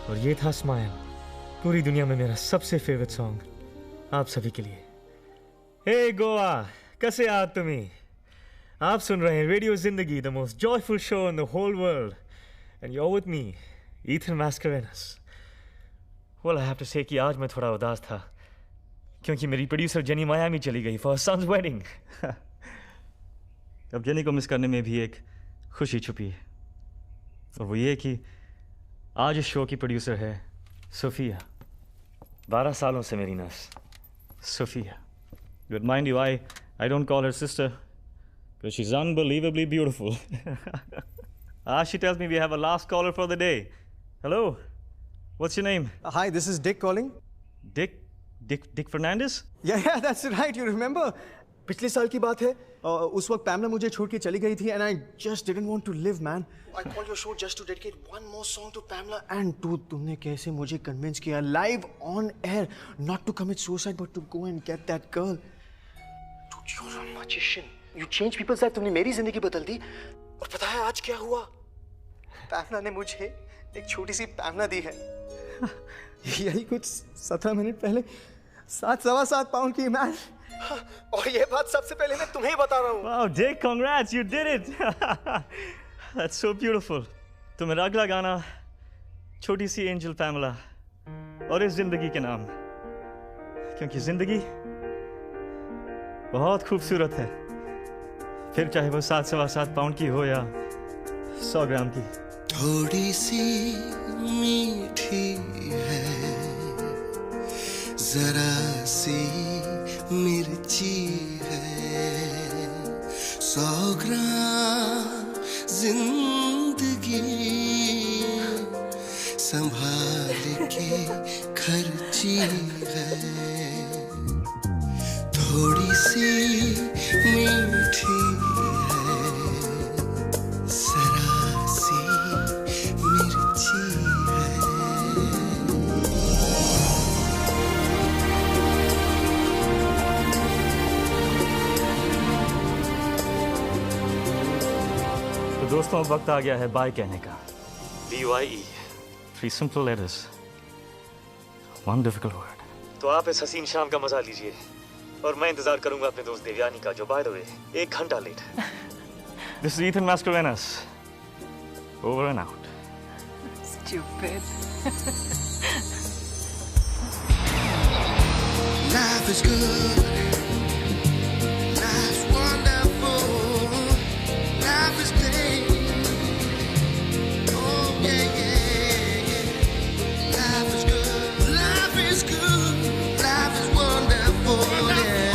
और ये था स्माइल, पूरी दुनिया में मेरा सबसे फेवरेट सॉन्ग आप सभी के लिए। हे गोवा, कैसे आहात तुम्ही? आप सुन रहे हैं radio Zindagi, the most joyful show in the whole world, and you are with me, Ethan Mascarenhas. Well, I have to say कि आज मैं थोड़ा उदास था क्योंकि मेरी प्रोड्यूसर जेनी मायामी चली गई फॉर सन्स वेडिंग। अब जेनी को मिस करने में भी एक खुशी छुपी है, और वो ये कि आज इस शो की प्रोड्यूसर है सोफिया, 12 सालों से मेरी nurse Sofia. But mind you, I don't call her sister because she's unbelievably beautiful. She tells me we have a last caller for the day. Hello, what's your name? Hi, this is Dick calling. Dick Fernandez? Yeah, that's right. You remember? पिछले साल की बात है, उस वक्त पैमला मुझे छोड़ के चली गई थी, and I just didn't want to live, man. I called your show just to dedicate one more song to Pamela. And dude, तुमने कैसे मुझे convince किया live on air not to commit suicide but to go and get that girl. Dude, you're a magician. You change people's life. तुमने मेरी जिंदगी बदल दी, और पता है आज क्या हुआ? पैमला ने मुझे एक छोटी सी पैमला दी है। यही कुछ 17 मिनट पहले 7.25 पाउंड की, मैन। और ये बात सबसे पहले मैं तुम्हें ही बता रहा हूँ। Wow, Dick, congrats, you did it. That's so beautiful. तो मेरा अगला गाना छोटी सी एंजल पैमला और इस जिंदगी के नाम, क्योंकि जिंदगी बहुत खूबसूरत है, फिर चाहे वो 7.25 पाउंड की हो या 100 ग्राम की। थोड़ी सी मीठी है, जरा सी मिर्ची है, 100 ग्राम जिंदगी संभाल के खर्ची है। थोड़ी सी मीठी है, जरा सी मिर्ची है। तो दोस्तों, अब वक्त आ गया है बाय कहने का। BYE, 3 simple letters, 1 difficult word। तो आप इस हसीन शाम का मजा लीजिए, और मैं इंतजार करूंगा अपने दोस्त देवयानी का, जो बाय द वे 1 घंटा लेट है। This is Ethan Mascarenas, over and out। Stupid। Life is good, life's wonderful, life is great, oh yeah, yeah, yeah. Life is good, life is good, life is wonderful, yeah.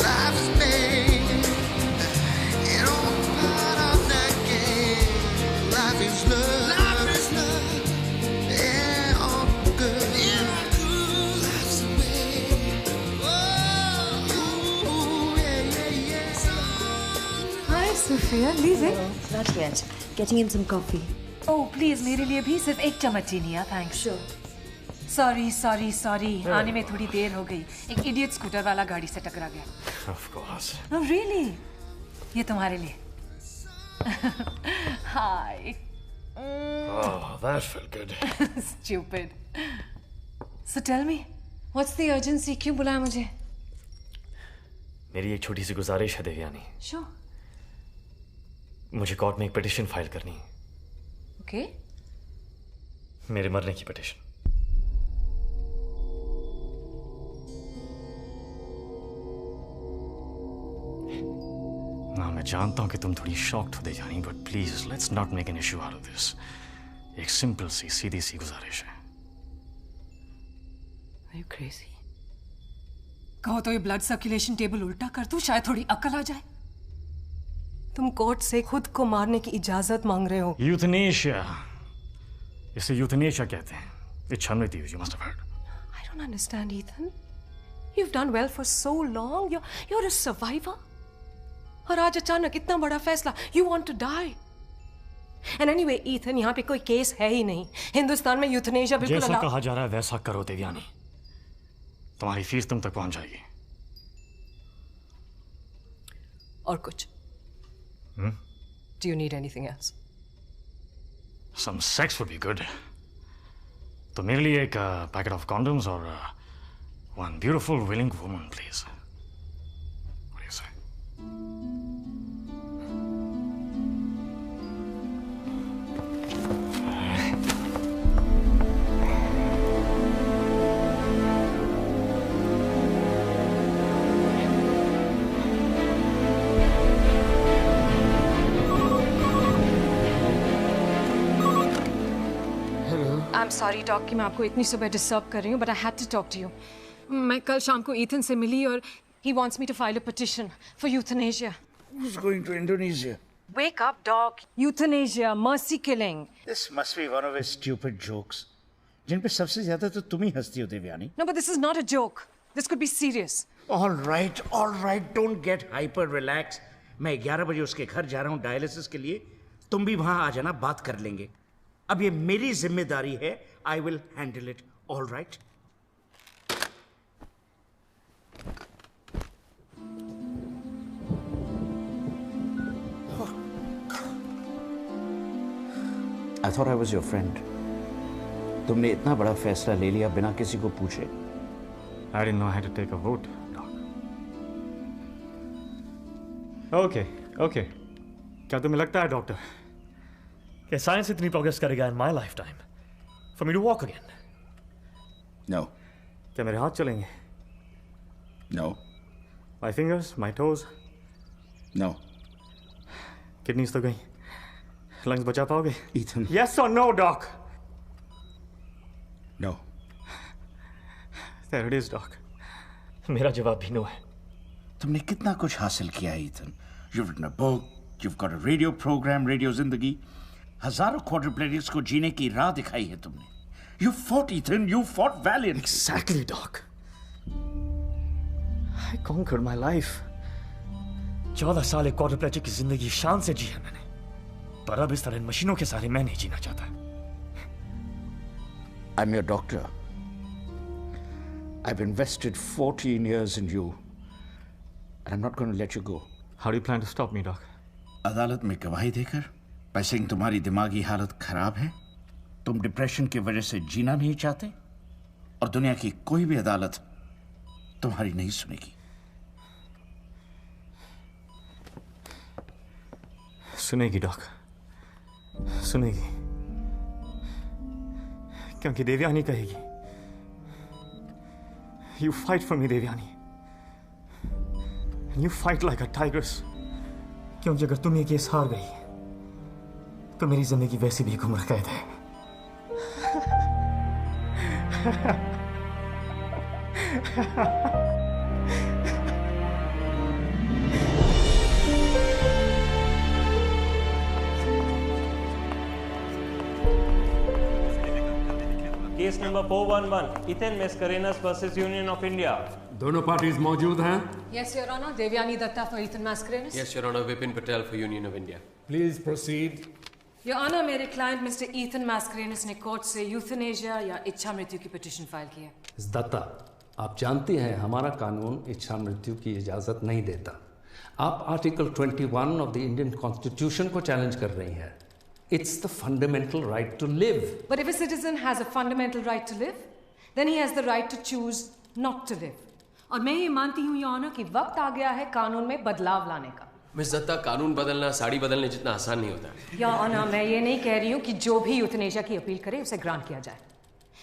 Life is great, and all part of the game. Life is love, yeah, all good, yeah, all good. Life's the way, oh, ooh, yeah, yeah, yeah. Hi, Sophia. Leaving? Not yet. Getting him some coffee. Oh, please, मेरे लिए भी सिर्फ 1 चम्मच चीनी है, thanks। Sure. Sorry, आने में थोड़ी देर हो गई। एक इडियट स्कूटर वाला गाड़ी से टकरा गया। Of course। Oh, really? ये तुम्हारे लिए। Hi। Oh, that felt good। Stupid। So tell me, What's the urgency? क्यों बुलाया मुझे? मेरी एक छोटी सी गुजारिश है देवयानी। Sure. मुझे कोर्ट में एक पिटिशन फाइल करनी है। Okay. मेरे मरने की पिटिशन। ना मैं जानता हूं कि तुम थोड़ी शॉक्ड हो Devyani, but please let's not make an issue out of this. एक सिंपल सी सीधी सी गुजारिश है। Are you crazy? कहो तो ये ब्लड सर्कुलेशन टेबल उल्टा कर दूं, शायद थोड़ी अकल आ जाए। तुम कोर्ट से खुद को मारने की इजाजत मांग रहे हो। यूथनेशिया, इसे यूथनेशिया कहते हैं। इच्छा मृत्यु, you must have heard. I don't understand, Ethan. You've done well for so long. You're a survivor. और आज अचानक इतना बड़ा फैसला. You want to die. And anyway, Ethan, यहाँ पे कोई केस है ही नहीं। हिंदुस्तान में यूथनेशिया बिल्कुल जैसा कहा जा रहा है वैसा करो देवयानी। तुम्हारी फीस तुम तक पहुंच जाएगी। और कुछ? Do you need anything else? Some sex would be good. तो मेरे लिए एक पैकेट ऑफ condoms और one beautiful willing woman, please. What do you say? I'm sorry, Doc, कि मैं आपको इतनी सुबह डिस्टर्ब कर रही हूँ, but I had to talk to you. मैं कल शाम को ईथन से मिली और he wants me to file a petition for euthanasia. Who's going to Indonesia? Wake up, Doc. Euthanasia, mercy killing. This must be one of his stupid jokes. जिन पे सबसे ज्यादा तो तुम ही हंसती हो Devyani. No, but this is not a joke. This could be serious. All right, don't get hyper, relax. मैं 11 बजे उसके घर जा रहा हूँ डायलिसिस के लिए। तुम भी वहां आ जाना, बात कर लेंगे। अब ये मेरी जिम्मेदारी है। I will handle it. All right? I thought I was your friend. तुमने इतना बड़ा फैसला ले लिया बिना किसी को पूछे। I didn't know I had to take a vote, Doc. Okay. क्या तुम्हें लगता है डॉक्टर कि साइंस इतनी प्रोग्रेस करेगा in my lifetime for me to walk again? No. क्या मेरे हाथ चलेंगे? No. My fingers, my toes? No. Kidneys तो गई, लंग्स बचा पाओगे? Ethan. Yes or no, Doc? No. There it is, Doc. मेरा जवाब भी नो है। तुमने कितना कुछ हासिल किया Ethan. You've written a book, you've got a radio program, Radio जिंदगी। हजारों quadriplegics को जीने की राह दिखाई है तुमने। You fought, Ethan. You fought valiantly. Exactly, Doc. I conquered my life. 14 साल एक quadriplegic की जिंदगी शान से जी है मैंने, पर अब इस तरह इन मशीनों के सारे मैं नहीं जीना चाहता। I'm your doctor. I've invested 14 years in you, and I'm not going to let you go. How do you plan to stop me, Doc? अदालत में गवाही देकर, वैसे ही तुम्हारी दिमागी हालत खराब है, तुम डिप्रेशन की वजह से जीना नहीं चाहते, और दुनिया की कोई भी अदालत तुम्हारी नहीं सुनेगी। सुनेगी डॉक, सुनेगी, क्योंकि देवयानी कहेगी, You fight for me, Devyani, and you fight like a tigress. क्योंकि अगर तुम ये केस हार गई, तो मेरी जिंदगी वैसी भी एक उम्र कैद है। Case number 411 Ethan Mascarenhas versus union of India. दोनों पार्टीज मौजूद हैं? Yes, Your Honor. Devyani Datta for Ethan Mascarenhas. Yes, Your Honor. Vipin Patel for Union of India. Please proceed. Your Honor, मेरे क्लाइंट मिस्टर ईथन मैस्करेनस ने court से euthanasia या इच्छा मृत्यु की पिटीशन फाइल की है। दत्ता, आप जानती हैं हमारा कानून इच्छा मृत्यु की इजाजत नहीं देता। आप article 21 of the Indian constitution को चैलेंज कर रही हैं। It's the fundamental right to live. But if a citizen has a fundamental right to live, then he has the right to choose not to live. और मैं ये मानती हूँ your honour कि वक्त आ गया है कानून में बदलाव लाने का। मिस दत्ता, कानून बदलना साड़ी बदलने जितना आसान नहीं होता। योर ऑनर, मैं ये नहीं कह रही हूँ कि जो भी यूथनेशिया की अपील करे उसे ग्रांट किया जाए।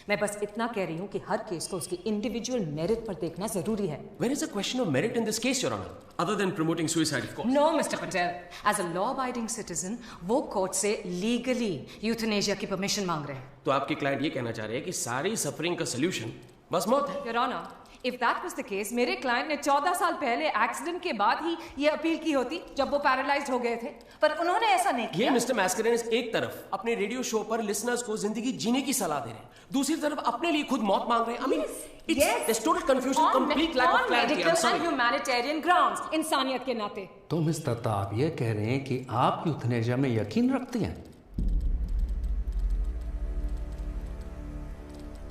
मैं बस इतना कह रही हूँ कि हर केस को उसकी इंडिविजुअल मेरिट पर देखना जरूरी है। Where is the question of merit in this case, Your Honor? Other than promoting suicide, of course. No, Mr. Patel. As a law-abiding citizen, वो कोर्ट से लीगली यूथनेशिया की परमिशन मांग रहे हैं। तो आपके क्लाइंट ये कहना चाह रहे हैं कि सारी सफरिंग का सोल्यूशन बस मौत है। Your honour, if that was the case, मेरे क्लाइंट ने 14 साल पहले एक्सीडेंट के बाद ही ये अपील की होती जब वो पैरालाइज्ड हो गए थे, पर उन्होंने ऐसा नहीं किया। ये मिस्टर मैस्करेनस एक तरफ अपने रेडियो शो पर लिसनर्स को जिंदगी जीने की सलाह दे रहे हैं, दूसरी तरफ अपने लिए खुद मौत मांग रहे हैं। I mean, it's total confusion, complete lack of clarity. I'm sorry. On humanitarian grounds, इंसानियत के नाते। तो मिस दत्ता, आप ये कह रहे हैं कि आप यूथनेशिया में यकीन रखती हैं?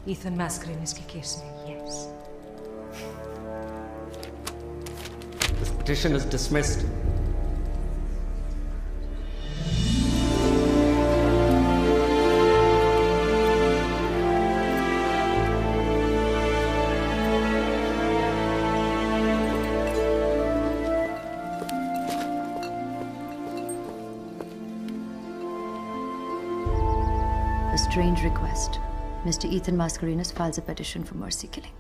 ईथन मैस्करेनस के केस में, yes. This petition is dismissed. A strange request. Mr. Ethan Mascarenhas files a petition for mercy killing.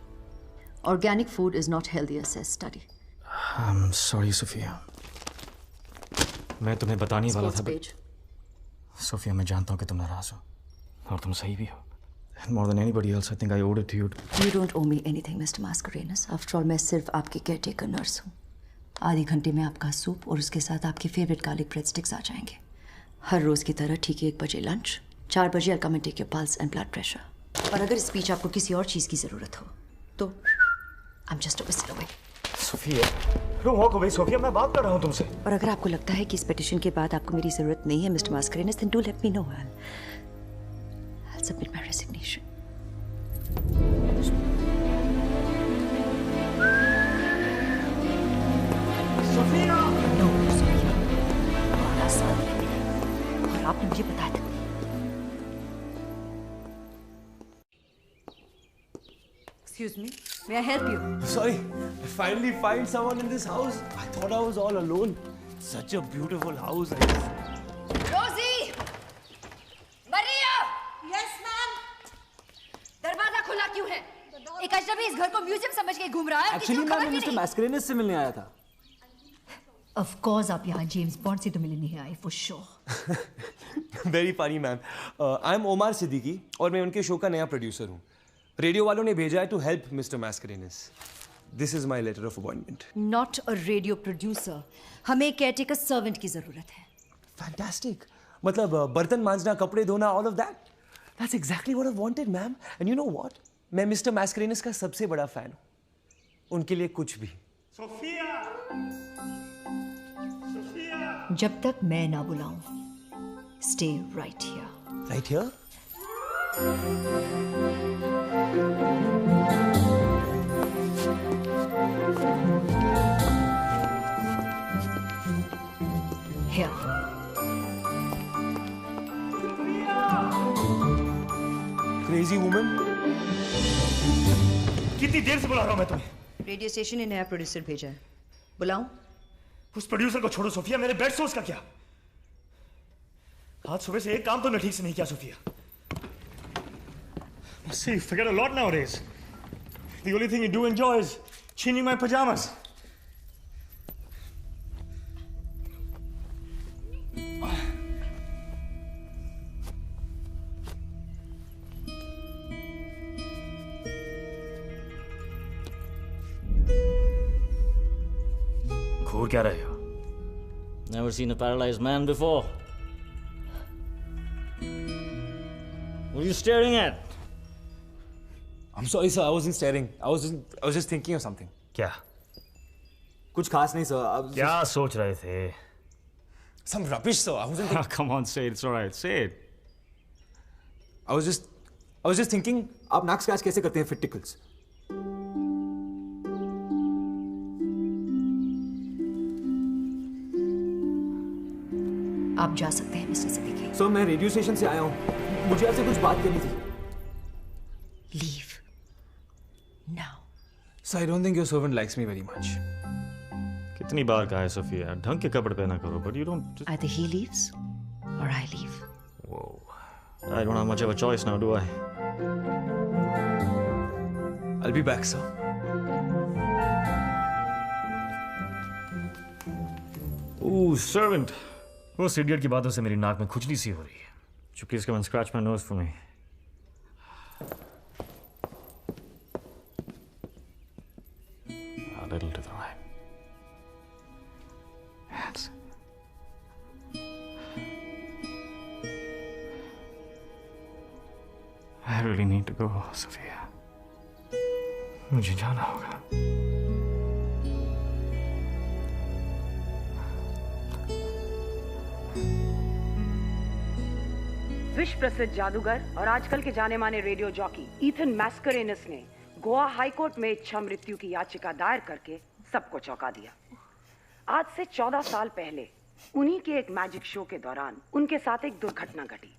Organic food is not healthier, says study. I'm sorry, Sophia. मैं तुम्हें बताने वाला था, सोफिया, मैं जानता हूँ कि तुम नाराज हो और तुम सही भी हो. And more than anybody else, I think I owed it to you. You don't owe me anything, Mr. Mascarenhas. After all, मैं सिर्फ आपकी केयरटेकर नर्स हूँ. आधे घंटे में आपका सूप और उसके साथ आपके फेवरेट गार्लिक ब्रेड स्टिक्स आ जाएंगे. हर रोज की तरह ठीक 1 बजे लंच, 4 बजे I'll come and take your pulse and blood pressure. और अगर इस बीच आपको किसी और चीज की जरूरत हो तो I'm just a whistle away. Sofia, don't walk away, Sofia, मैं बात कर रहा हूँ तुमसे. और अगर आपको लगता है कि इस पिटीशन के बाद आपको मेरी जरूरत नहीं है, mister Mascarenhas, then do let me know. I'll submit my resignation. Sofia! No, Sofia. 12 साल पहले. और आपने मुझे बताया था. Excuse me, may I help you? Sorry, I finally find someone in this house. I thought I was all alone. Such a beautiful house. Rosie! Maria! Yes, ma'am. दरवाजा खुला क्यों है? एक अजनबी इस घर को म्यूजियम समझ के घूम रहा है। Actually, मैं मिस्टर मैस्करेनस से मिलने आया था. Of course, आप यहाँ जेम्स बॉन्ड से तो मिलने नहीं आए, for sure. Very funny, ma'am. I'm Omar Siddiqui और मैं उनके शो का नया प्रोड्यूसर हूँ. रेडियो वालों ने भेजा है to help Mr. Mascarenhas. This is my letter of appointment. Not a radio producer. हमें केयरटेकर सर्वेंट की जरूरत है. Fantastic. मतलब बर्तन मांजना, कपड़े धोना, all of that. That's exactly what I've wanted, ma'am. And you know what? मैं Mr. Mascarenhas का सबसे बड़ा फैन हूँ. उनके लिए कुछ भी. सोफिया! सोफिया! जब तक मैं ना बुलाऊं, stay right here. Right here? Here. Crazy woman. कितनी देर से बुला रहा हूं मैं तुम्हें? रेडियो स्टेशन ने नया प्रोड्यूसर भेजा है. बुलाऊं? उस प्रोड्यूसर को छोड़ो सोफिया, मेरे बेड सोर्स का क्या? आज सुबह से एक काम तो ठीक से नहीं किया Sophia. See, you forget a lot nowadays. The only thing you do enjoy is changing my pajamas. घूर क्या रहे हो? Never seen a paralyzed man before. What are you staring at? I'm sorry, sir. I wasn't staring. I was just thinking of something. क्या? कुछ खास नहीं, sir. क्या सोच रहे थे? Some rubbish, sir. I wasn't thinking. Come on, say it. It's all right. Say it. I was just thinking. आप नाक स्क्रैच कैसे करते हैं फिट टिकल्स? आप जा सकते हैं, मिस्टर सिद्दीकी. सर, मैं रेडियो स्टेशन से आया हूँ. मुझे आपसे कुछ बात करनी थी. Leave. Now. So I don't think your servant likes me very much. कितनी बार कहा है सोफिया, ढंग के कपड़े पहना करो, but you don't. Either he leaves or I leave. Whoa. I don't have much of a choice now, do I? I'll be back, sir. Ooh, servant. वो idiot की बातों से मेरी नाक में खुजली सी हो रही है. So please come and scratch my nose for me. A little to the right. Yes. I really need to go, Sophia. मुझे जाना होगा. विश्व प्रसिद्ध जादूगर और आजकल के जाने माने रेडियो जॉकी ईथन मैस्करेनस ने गोवा हाई कोर्ट में इच्छा मृत्यु की याचिका दायर करके सबको चौंका दिया। आज से 14 साल पहले उन्हीं के एक मैजिक शो के दौरान उनके साथ एक दुर्घटना घटी।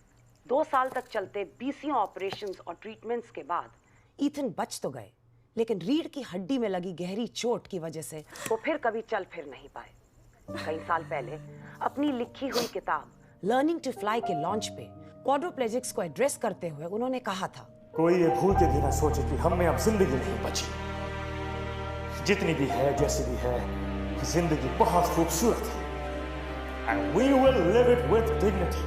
2 साल तक चलते 20 ऑपरेशंस और ट्रीटमेंट्स के बाद ईथन बच तो गए, लेकिन रीढ़ की हड्डी में लगी गहरी चोट की वजह से वो फिर कभी चल फिर नहीं पाए। कई साल पहले अपनी लिखी हुई किताब लर्निंग टू फ्लाई के लॉन्च पे क्वाड्रोप्लेजिक्स को एड्रेस करते हुए उन्होंने कहा था, कोई ये भूल के भी ना सोचे कि हम में अब जिंदगी नहीं बची। जितनी भी है, जैसी भी है, जिंदगी बहुत खूबसूरत है। And we will live it with dignity.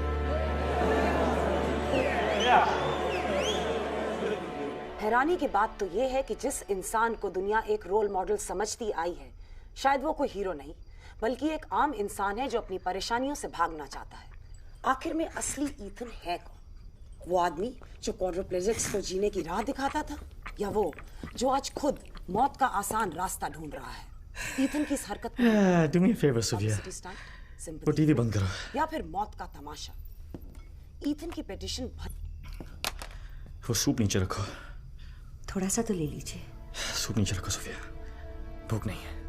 हैरानी की बात तो ये है कि जिस इंसान को दुनिया एक रोल मॉडल समझती आई है, शायद वो कोई हीरो नहीं बल्कि एक आम इंसान है जो अपनी परेशानियों से भागना चाहता है। आखिर में असली ईथन है कौन? वो आदमी जो क्वाड्रोप्लेजिक्स को जीने की राह दिखाता था, या वो जो आज खुद मौत का आसान रास्ता ढूंढ रहा है? ईथन की इस हरकत Do me a favor, Sophia. वो टीवी बंद करो। या फिर मौत का तमाशा? ईथन की पिटीशन वो सूप नीचे रखो। थोड़ा सा तो ले लीजिए। सूप नीचे रखो सोफिया, भूख नहीं है।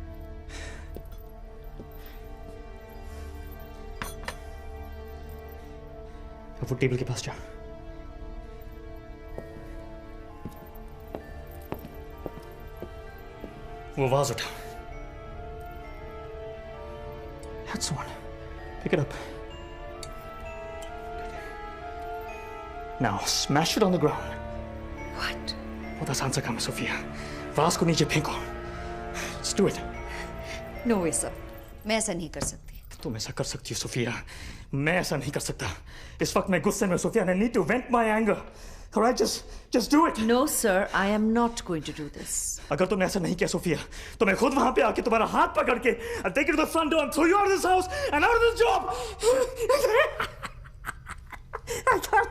अब वो टेबल के पास जा। वो वाज उठा। That's the one. Pick it up. Now smash it on the ground. What? वो दस आंसर काम है सोफिया। वाज को नीचे फेंको। Just do it. No way, sir. मैं ऐसा नहीं कर सकती। तुम ऐसा कर सकती हो सोफिया, मैं ऐसा नहीं कर सकता। इस वक्त मैं गुस्से में Sophia, I need to vent my anger. Alright, just do it. No, sir, I am not going to do this. अगर तुमने ऐसा नहीं किया सोफिया, तो मैं खुद वहां पे आके तुम्हारा हाथ पकड़ के I'll take you to the front door and throw you out of this house and out of this job. I can't.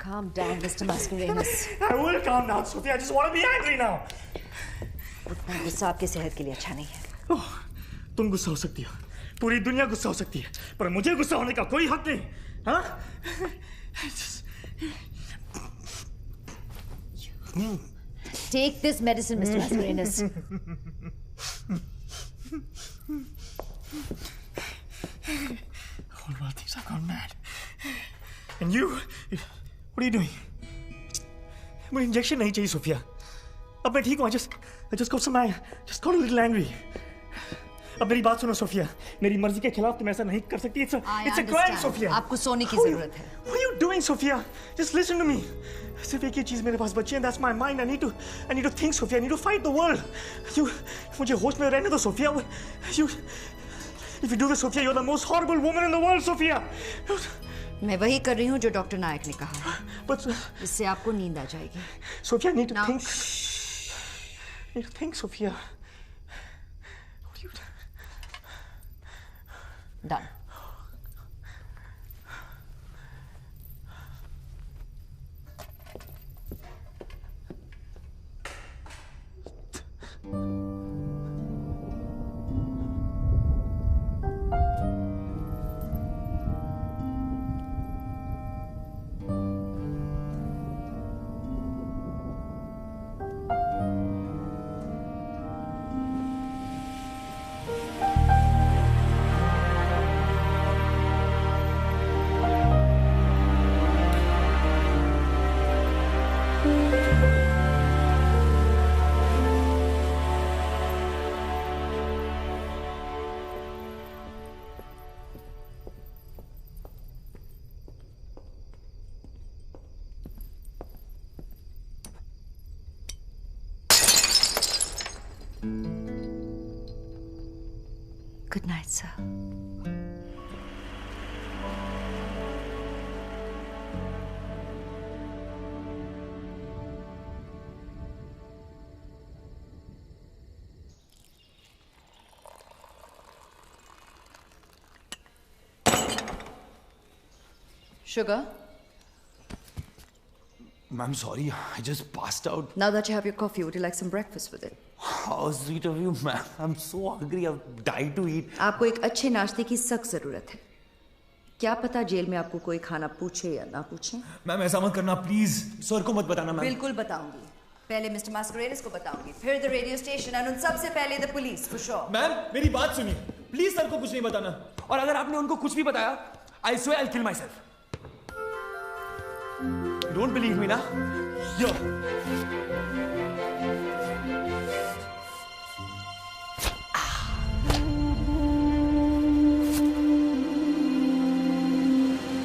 Calm down, Mr. Mascarenas. I will calm down, Sophia. I just want to be angry now. इतना गुस्सा आपकी सेहत के लिए अच्छा नहीं है। Oh, तुम गुस्सा हो सकती हो, पूरी दुनिया गुस्सा हो सकती है, पर मुझे गुस्सा होने का कोई हक नहीं, हाँ? Take this medicine, Mr. Mascarenas. All about things, I've gone mad. And you, what are you doing? मुझे इंजेक्शन नहीं चाहिए सोफिया। अब मैं ठीक हूँ। I just got a little angry. अब मेरी बात सुनो सोफिया, मेरी मर्जी के खिलाफ तुम ऐसा नहीं कर सकती। It's a crime, Sophia. आपको सोने की जरूरत है। What are you doing, Sofia? Just listen to me. सिर्फ एक ही चीज मेरे पास बची है, that's my mind. I need to think, Sofia. I need to fight the world. मुझे होश में रहने दो, Sofia. If you do this, Sofia, you're the most horrible woman in the world, Sofia. मैं वही कर रही हूँ जो डॉक्टर नायक ने कहा। इससे आपको नींद आ जाएगी। Sofia, need to think. Need to think, Sofia. What are you doing? Done. Good night, sir. Sugar? Ma'am, sorry, I just passed out. Now that you have your coffee, would you like some breakfast with it? How sweet of you, ma'am. I'm so hungry, I've died to eat. आपको एक अच्छे नाश्ते की सख्त जरूरत है। क्या पता जेल में आपको कोई खाना पूछे या ना पूछे? मैम ऐसा मत करना प्लीज, सर को मत बताना मैम। बिल्कुल बताऊंगी। पहले मिस्टर मास्करेनस को बताऊंगी, फिर द रेडियो स्टेशन और उन सबसे पहले the police for sure. Ma'am मेरी बात सुनिए, प्लीज सर को कुछ नहीं बताना। और अगर आपने उनको कुछ भी बताया, I swear I'll kill myself. You don't believe me, na? Yo.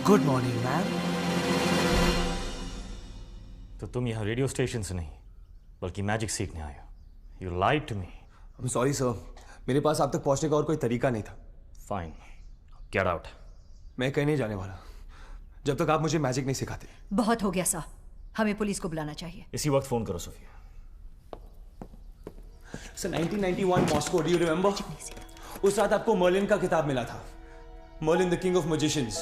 Good morning, ma'am. तो तुम यहाँ रेडियो स्टेशन से नहीं बल्कि मैजिक सीखने आए हो। You lied to me. I'm sorry, sir. मेरे पास आप तक पहुंचने का और कोई तरीका नहीं था। Fine. Get out. मैं कहीं नहीं जाने वाला जब तक आप मुझे मैजिक नहीं सिखाते। बहुत हो गया सर, हमें पुलिस को बुलाना चाहिए। इसी वक्त फोन करो Sofia. Sir 1991 Moscow, do you remember? उस रात आपको मर्लिन का किताब मिला था, Merlin the king of magicians.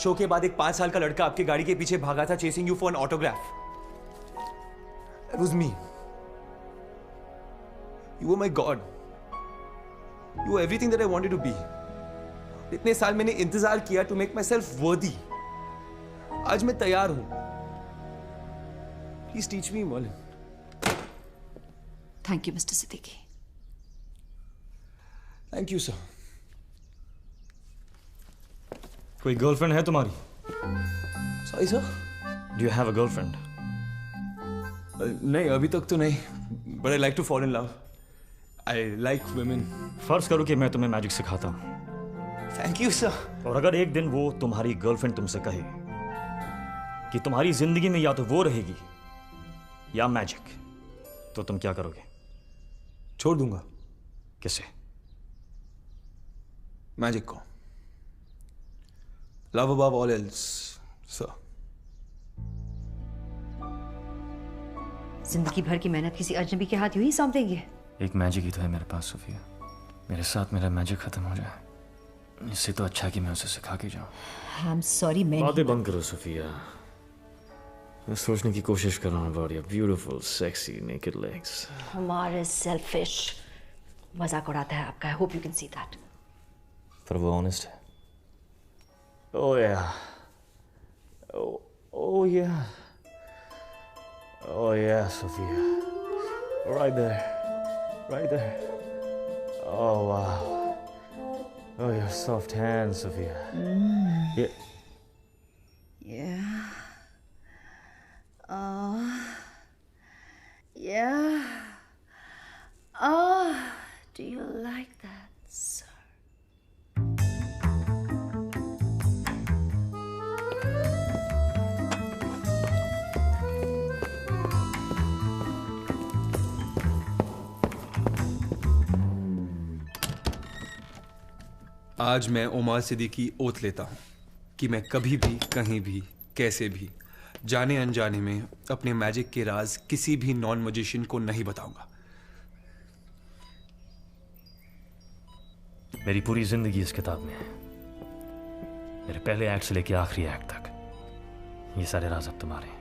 Show के बाद एक 5 साल का लड़का आपके गाड़ी के पीछे भागा था, chasing you for an autograph. That was me. You were my God. You were everything that I wanted to be. इतने साल मैंने इंतजार किया to make myself worthy. आज मैं तैयार हूं। Please teach me, Merlin. Thank you, Mr. Siddiqui. Thank you, sir. कोई गर्लफ्रेंड है तुम्हारी? Sorry, sir. Do you have a girlfriend? नहीं, अभी तक तो नहीं। But I like to fall in love. I like women. फर्ज करो कि मैं तुम्हें मैजिक सिखाता हूँ। Thank you, sir. और अगर एक दिन वो तुम्हारी गर्लफ्रेंड तुमसे कहे कि तुम्हारी जिंदगी में या तो वो रहेगी या मैजिक, तो तुम क्या करोगे? छोड़ दूंगा। किसे? मैजिक को। Love above all else, sir. जिंदगी भर की मेहनत किसी अजनबी के हाथ यूं ही सौंप देंगे? एक मैजिक ही तो है मेरे पास सोफिया। मेरे साथ मेरा मैजिक खत्म हो जाए, इससे तो अच्छा है कि मैं उसे सिखा के जाऊं। I'm sorry, मैं बातें बंद करो सोफिया। मैं सोचने की कोशिश कर रहा हूँ about your beautiful, sexy, naked legs. हमारे selfish मजाक उड़ाता है आपका। I hope you can see that. पर वो honest है। Oh yeah. Oh yeah. Oh yeah, Sophia. Right there. Right there. Oh wow. Oh, your soft hands, Sophia. Yeah. Yeah. Yeah. Do you like that, sir? आज मैं OMR Siddiqui oath लेता हूं कि मैं कभी भी, कहीं भी, कैसे भी, जाने अनजाने में अपने मैजिक के राज किसी भी नॉन मैजिशियन को नहीं बताऊंगा। मेरी पूरी जिंदगी इस किताब में है, मेरे पहले एक्ट से लेके आखिरी एक्ट तक। ये सारे राज अब तुम्हारे हैं।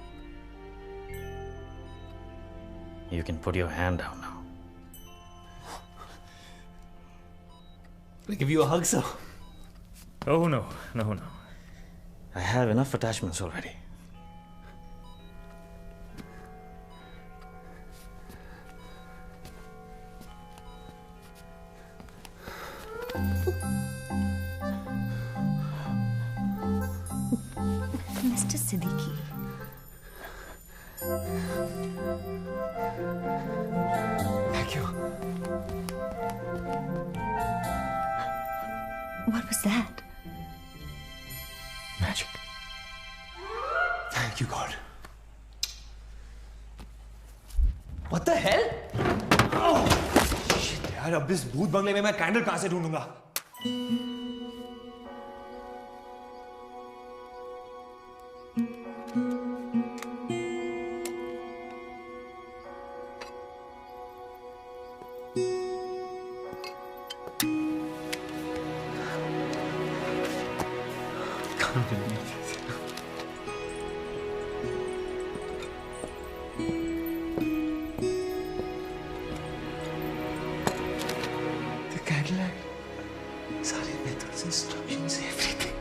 You can put your hand down now. Can I give you a hug, sir? Oh no, no, no. I have enough attachments already. Mr. Siddiqui. Thank you. What was that? Magic. Thank you, God. What the hell? Oh, यार अब इस भूत बंगले में मैं candle कहां से ढूंढूंगा? Instructions, everything.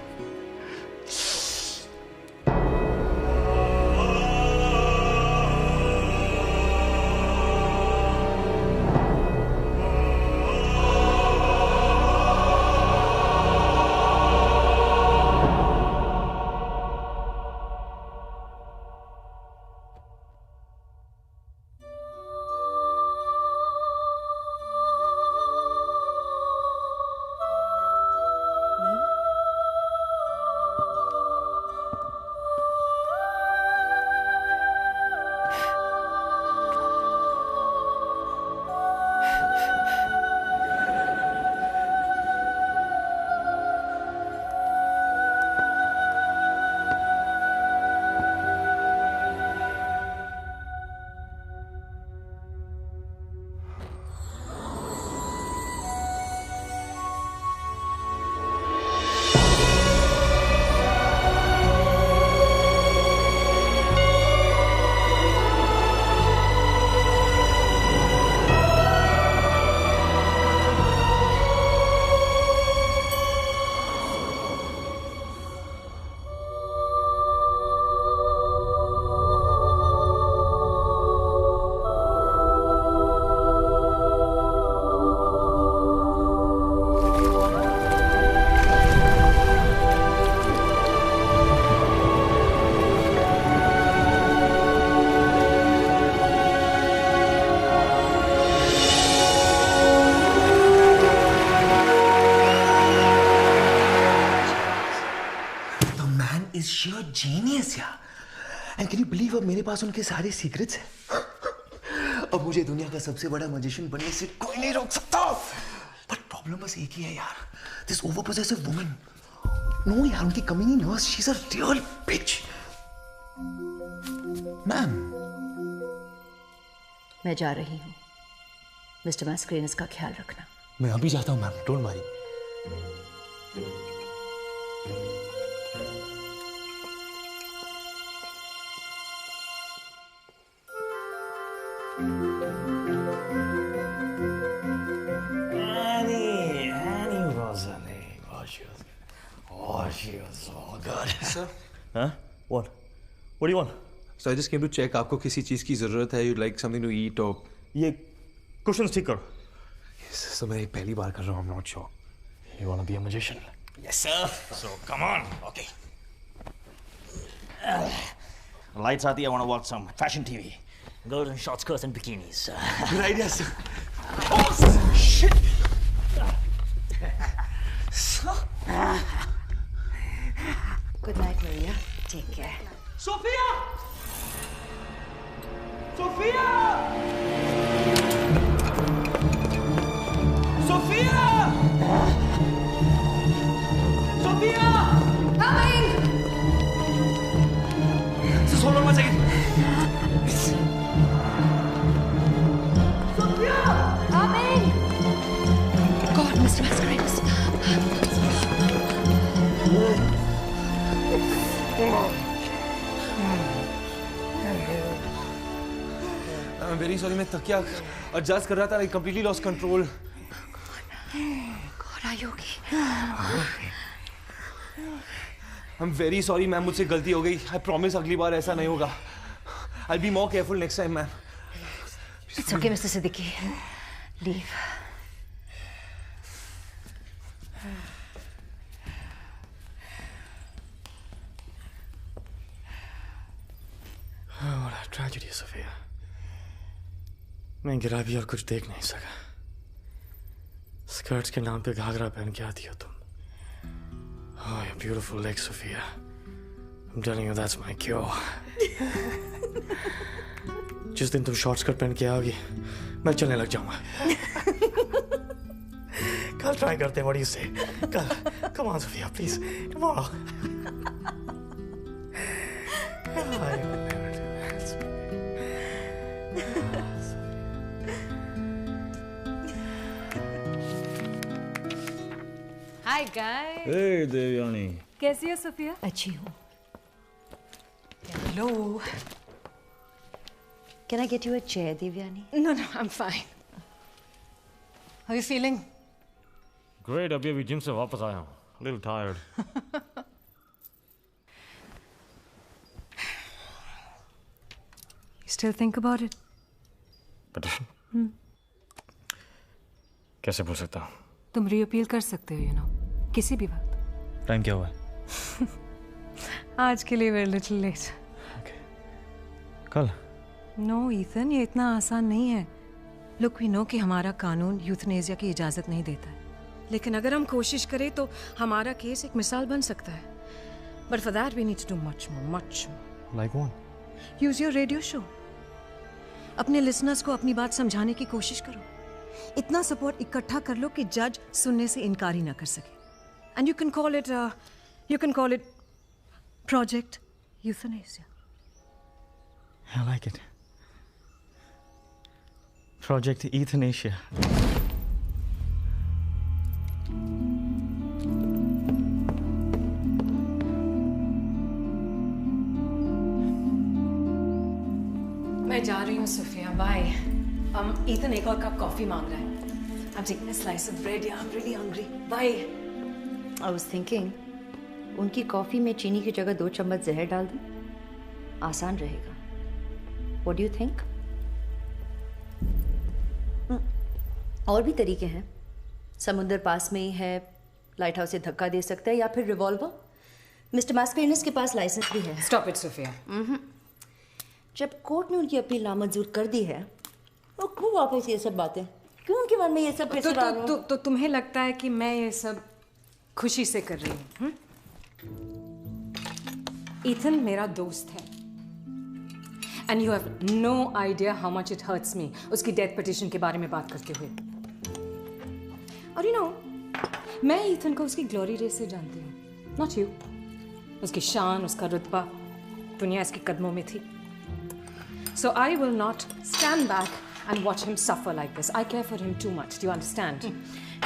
is sheer genius यार. And can you believe अब मेरे पास उनके सारे सीक्रेट्स हैं? अब मुझे दुनिया का सबसे बड़ा मैजिशियन बनने से कोई नहीं रोक सकता. But प्रॉब्लम बस एक ही है यार. This overpossessive woman. No यार, उनकी कमी नहीं nurse. She's a real bitch. Ma'am. मैं जा रही हूँ. मिस्टर मास्करेनस का ख्याल रखना. मैं अभी जाता हूँ ma'am. Don't worry. Annie wasn't it? She was so good. Sir? Huh? What? What do you want? So I just came to check. आपको किसी चीज की जरूरत है? You'd like something to eat or? ये cushions ठीक करो. Yes, so मैं पहली बार कर रहा हूँ. I'm not sure. You want to be a magician? Yes, sir. So come on. Okay. Lights out. I want to watch some fashion TV. Girls in short skirts and bikinis. Good idea, sir. Oh, shit! Good night, Maria. Take care. Sophia! Sophia! Sophia! Sophia! Coming! Just hold on one second. Sophia! Coming! God, Mr. Mascarenas. I'm very sorry. मैं तकिया adjust कर रहा था. I completely lost control. God, are you okay? I'm very sorry, ma'am. मुझसे गलती हो गई. I promise अगली बार ऐसा नहीं होगा. I'll be more careful next time, ma'am. It's okay, Mr. Siddiqui. Leave. What a tragedy, Sophia. मैं गिरा भी और कुछ देख नहीं सका. स्कर्ट्स के नाम पे घाघरा पहन के आती हो तुम. Oh, your beautiful legs, Sophia. I'm telling you, that's my cure. जिस दिन तुम शॉर्ट स्कर्ट पहन के आओगी, मैं चलने लग जाऊंगा. कल ट्राई करते हैं, व्हाट डू यू से? कल, come on Sofia please, tomorrow. Hi guys. Hey Devyani. कैसी हो सोफिया? अच्छी हूँ। Hello. Can I get you a chair, Devyani? No, I'm fine. How are you feeling? Great, अभी जिम से वापस आया हूँ। Little tired. You still think about it? But कैसे भूल सकता हूँ? तुम रीअपील कर सकते हो, किसी भी वक्त। टाइम क्या हुआ? आज के लिए we're little late. कल? नो ईथन, ये इतना आसान नहीं है। लुक, वी नो कि हमारा कानून यूथनेशिया की इजाज़त नहीं देता है, लेकिन अगर हम कोशिश करें तो हमारा केस एक मिसाल बन सकता है। But for that we need to do much more. Like what? Use your radio show. अपने लिसनर्स को अपनी बात समझाने की कोशिश करो। इतना सपोर्ट इकट्ठा कर लो कि जज सुनने से इनकार ही ना कर सके। And you can call it project euthanasia. I like it. Project Euthanasia. मैं जा रही हूँ सोफिया, बाय। ईथन एक और कप कॉफी मांग रहा है। I'm taking a slice of bread. Yeah, I'm really hungry. Bye. I was thinking, उनकी कॉफी में चीनी की जगह 2 चम्मच जहर डाल दूं, आसान रहेगा। What do you think? और भी तरीके हैं। समुद्र पास में ही है, लाइट हाउस से धक्का दे सकता है, या फिर रिवॉल्वर। मिस्टर मास्करेनस के पास लाइसेंस भी है। Stop it, Sofia. जब कोर्ट ने उनकी अपील नामंजूर कर दी है, तो क्यों वापस ये सब बातें? क्यों उनके मन में ये सब कैसे डाल रहे हो? तो तुम्हें लगता है कि मैं ये सब खुशी से कर रही हूँ? ईथन मेरा दोस्त है, and you have no idea how much it hurts me उसकी डेथ पिटीशन के बारे में बात करते हुए। और यू नो, मैं ईथन को उसकी ग्लोरी रेस से जानती हूँ, नॉट यू। उसकी शान, उसका रुतबा दुनिया इसके कदमों में थी। So I will not stand back and watch him suffer like this. I care for him too much. Do you understand?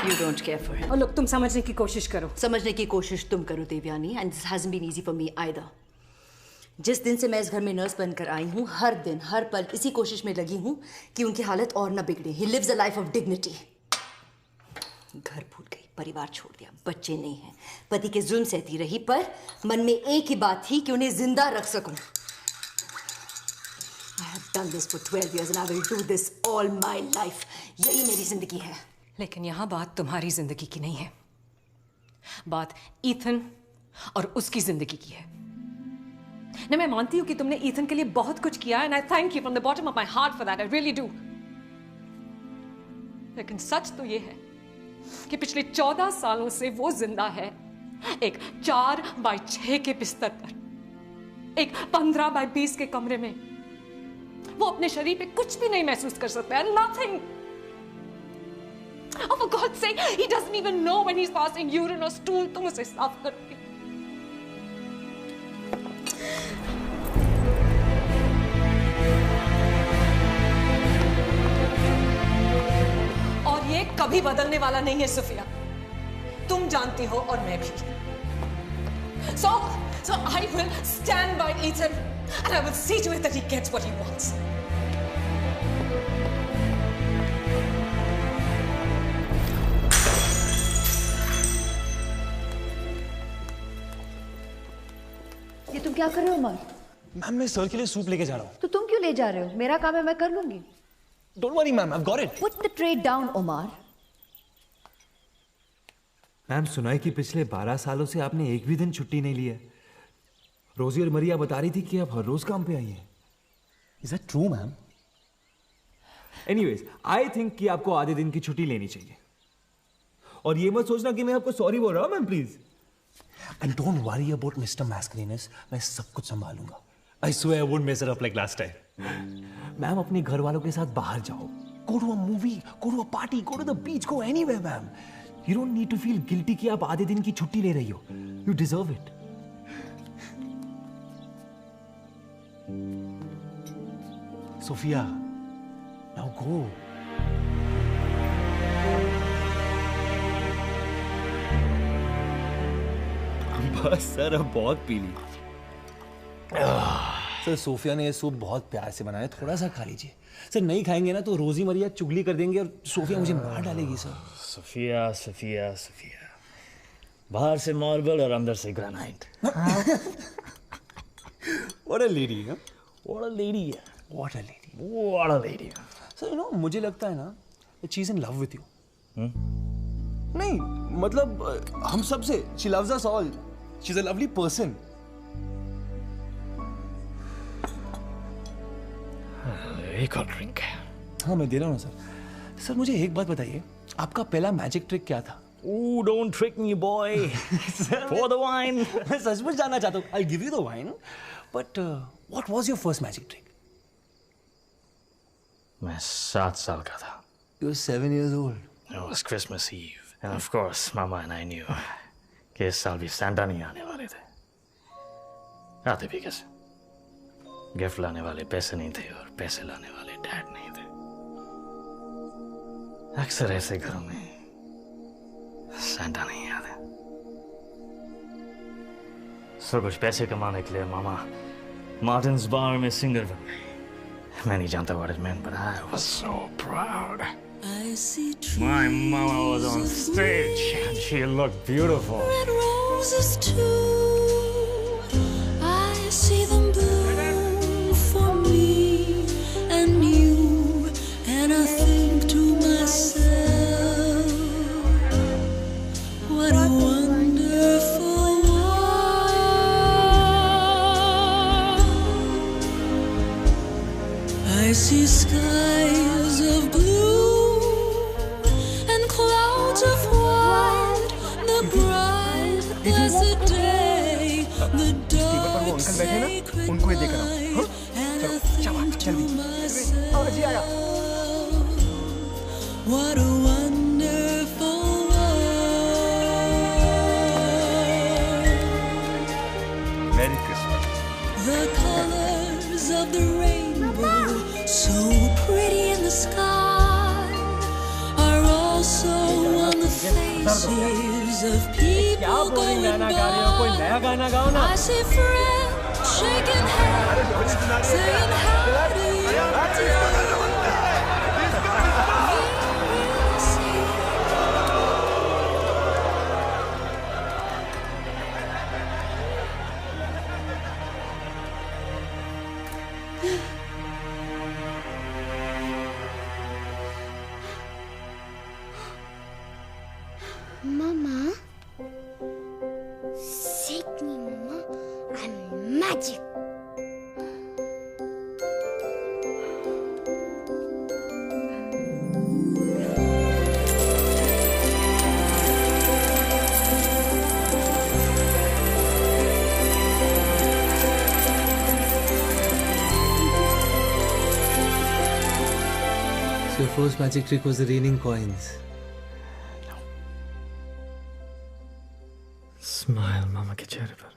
You don't care for him. Oh look, तुम समझने की कोशिश करो। समझने की कोशिश तुम करो Devyani, and this hasn't been easy for me either. जिस दिन से मैं इस घर में नर्स बनकर आई हूँ, हर दिन हर पल इसी कोशिश में लगी हूँ कि उनकी हालत और ना बिगड़े। He lives a life of dignity. घर भूल गई, परिवार छोड़ दिया, बच्चे नहीं हैं, पति के जुल्म सहती रही, पर मन में एक ही बात थी कि उन्हें जिंदा रख सकूं। I have done this for 12 years and I will do this all my life. यही मेरी जिंदगी है। लेकिन यहाँ बात तुम्हारी जिंदगी की नहीं है, बात ईथन और उसकी जिंदगी की है। नहीं, मैं मानती हूँ कि तुमने ईथन के लिए बहुत कुछ किया, and I thank you from the bottom of my heart for that, I really do. लेकिन सच तो ये है कि पिछले 14 सालों से वो जिंदा है, एक 4x6 के बिस्तर पर, एक 15x20 के कमरे में। वो अपने शरीर पे कुछ भी नहीं महसूस कर सकता है, nothing. Oh, for God's sake, he doesn't even know when he's passing urine or stool. तुम उसे साफ करोगे। और ये कभी बदलने वाला नहीं है सोफिया, तुम जानती हो और मैं भी। So I will stand by Ethan and I will see to it that he gets what he wants. ये तुम क्या कर रहे हो उमर? मैम, मैं सर के लिए सूप लेके जा रहा हूँ। तो तुम क्यों ले जा रहे हो? मेरा काम है, मैं कर लूंगी। Don't worry, ma'am. I've got it. Put the tray down, Umar. Ma'am, सुना है कि पिछले 12 सालों से आपने एक भी दिन छुट्टी नहीं ली है। रोजी और मरिया बता रही थी कि आप हर रोज काम पे आई हैं। Is that true, ma'am? Anyways, I think कि आपको आधे दिन की छुट्टी लेनी चाहिए। और ये मत सोचना कि मैं आपको सॉरी बोल रहा हूँ, ma'am, please. And don't worry about Mr. Mascarenas. मैं सब कुछ संभालूंगा। I swear I won't mess it up like last time. Ma'am, अपने घर वालों के साथ बाहर जाओ। Go to a movie, go to a party, go to the beach, go anywhere, ma'am. You don't need to feel guilty कि आप आधे दिन की छुट्टी ले रही हो. You deserve it. Sophia, now go. बस सर अब बहुत पी ली. सर सोफिया ने ये सूप बहुत प्यार से बनाया, थोड़ा सा खा लीजिए. सर नहीं खाएंगे ना तो रोजी मरिया चुगली कर देंगे और सोफिया मुझे मार डालेगी सर. सफिया सफिया सफिया, बाहर से मार्बल और अंदर से granite. What a lady, huh? What a lady. What a lady. What a lady. Sir you know मुझे लगता है ना she is in love with you. नहीं मतलब हम सब से. She loves us all. She is a lovely person. एक और ड्रिंक है. हाँ मैं दे रहा हूँ सर. सर मुझे एक बात बताइए, आपका पहला मैजिक ट्रिक क्या था? Ooh, don't trick me, boy. For the wine. मैं सचमुच जानना चाहता हूँ. I'll give you the wine. But what was your first magic trick? मैं 7 साल का था. You were 7 years old. It was Christmas Eve. And of course, Mama and I knew कि इस साल भी Santa नहीं आने वाले थे. आते भी कैसे? गिफ्ट लाने वाले पैसे नहीं थे और पैसे लाने वाले डैड नहीं थे. अक्सर ऐसे घरों में Santa नहीं आते. सो कुछ पैसे कमाने के लिए मामा मार्टिन्स बार में सिंगर बन गए. मैं नहीं जानता what it meant, but I was so proud. My mama was on stage and she looked beautiful. Red roses too, I see them bloom for me and you, and I think to myself, what a wonderful world. I see skies of blue and clouds of white, the bright blessed day, the dark sacred night, and I think to myself, what a wonderful world. Merry Christmas. The colors of the rainbow, so pretty in the sky, are also on the faces of people going by. I see friends shaking hands, saying how do you do? Mama, save me, Mama. I'm magic. So your first magic trick was the raining coins. Smile, Mama के चेहरे पर.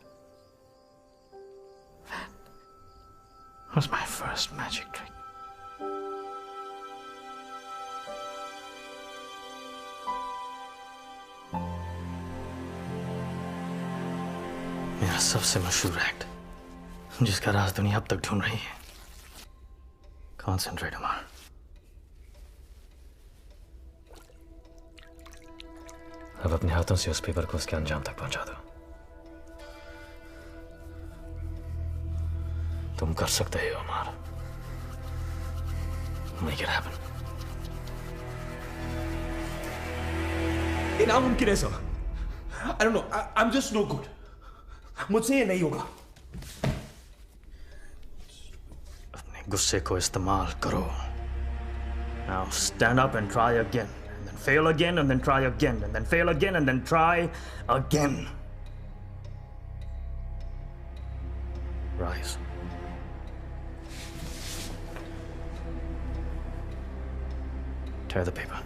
That was my first magic trick. मेरा सबसे मशहूर act, जिसका राज दुनिया अब तक ढूंढ रही है. Concentrate, Amar. अब अपने हाथों से उस पेपर को उसके अंजाम तक पहुंचा दो. तुम कर सकते हो, अमर. Make it happen. ये नामुमकिन है sir. I don't know. I'm just no good. मुझसे ये नहीं होगा. अपने गुस्से को इस्तेमाल करो. Now stand up and try again. Fail again and then try again and then fail again and then try again. Rise. Tear the paper.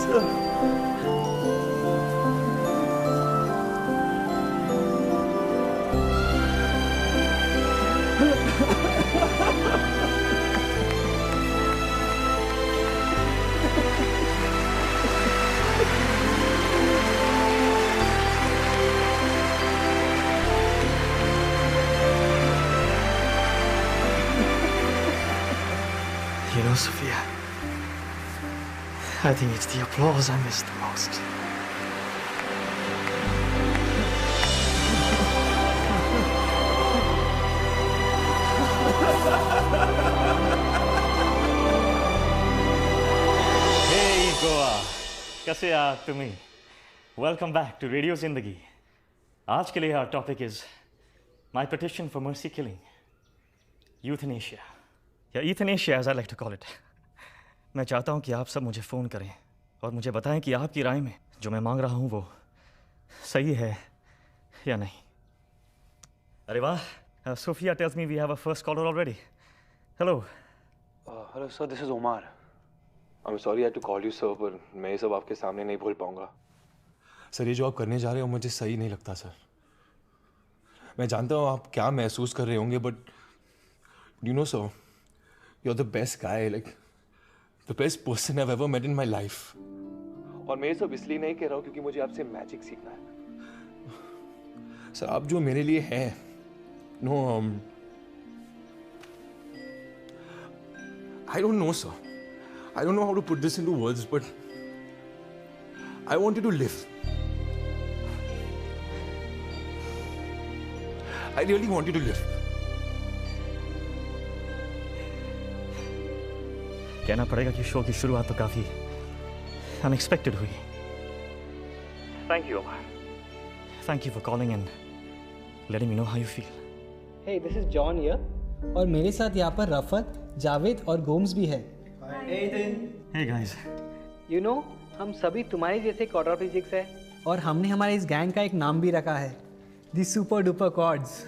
You know, Sophia, I think it's the applause I miss the most. Hey, Goa. कैसे आप तुम्ही? Welcome back to Radio Zindagi. आज के लिए our topic is my petition for mercy killing, euthanasia. या euthanasia as I like to call it. मैं चाहता हूँ कि आप सब मुझे फ़ोन करें और मुझे बताएं कि आपकी राय में जो मैं मांग रहा हूँ वो सही है या नहीं. अरे वाह, Sophia tells me we have a first caller already. Hello. Hello sir, this is Omar. I'm sorry I had to call you sir, पर मैं ये सब आपके सामने नहीं बोल पाऊंगा. सर, ये जो आप करने जा रहे हो मुझे सही नहीं लगता सर. मैं जानता हूँ आप क्या महसूस कर रहे होंगे, but you know sir, you're the best guy, like the best person I've ever met in my life. और मैं ये सब इसलिए नहीं कह रहा हूँ क्योंकि मुझे आपसे मैजिक सीखना है. सर, आप जो मेरे लिए हैं, no, I don't know sir. I don't know how to put this into words, but I want you to live. I really want you to live. कहना पड़ेगा कि शो की शुरुआत तो काफी अनएक्सपेक्टेड हुई. Thank you, Omar. Thank you for calling and letting me know how you feel. Hey, this is John here. और मेरे साथ यहाँ पर रफत, जावेद और गोम्स भी है. Hey, Ethan. Hey guys. You know, हम सभी तुम्हारे जैसे क्वाड्राप्लेजिक्स हैं. और हमने हमारे इस गैंग का एक नाम भी रखा है, The Super Duper Quads.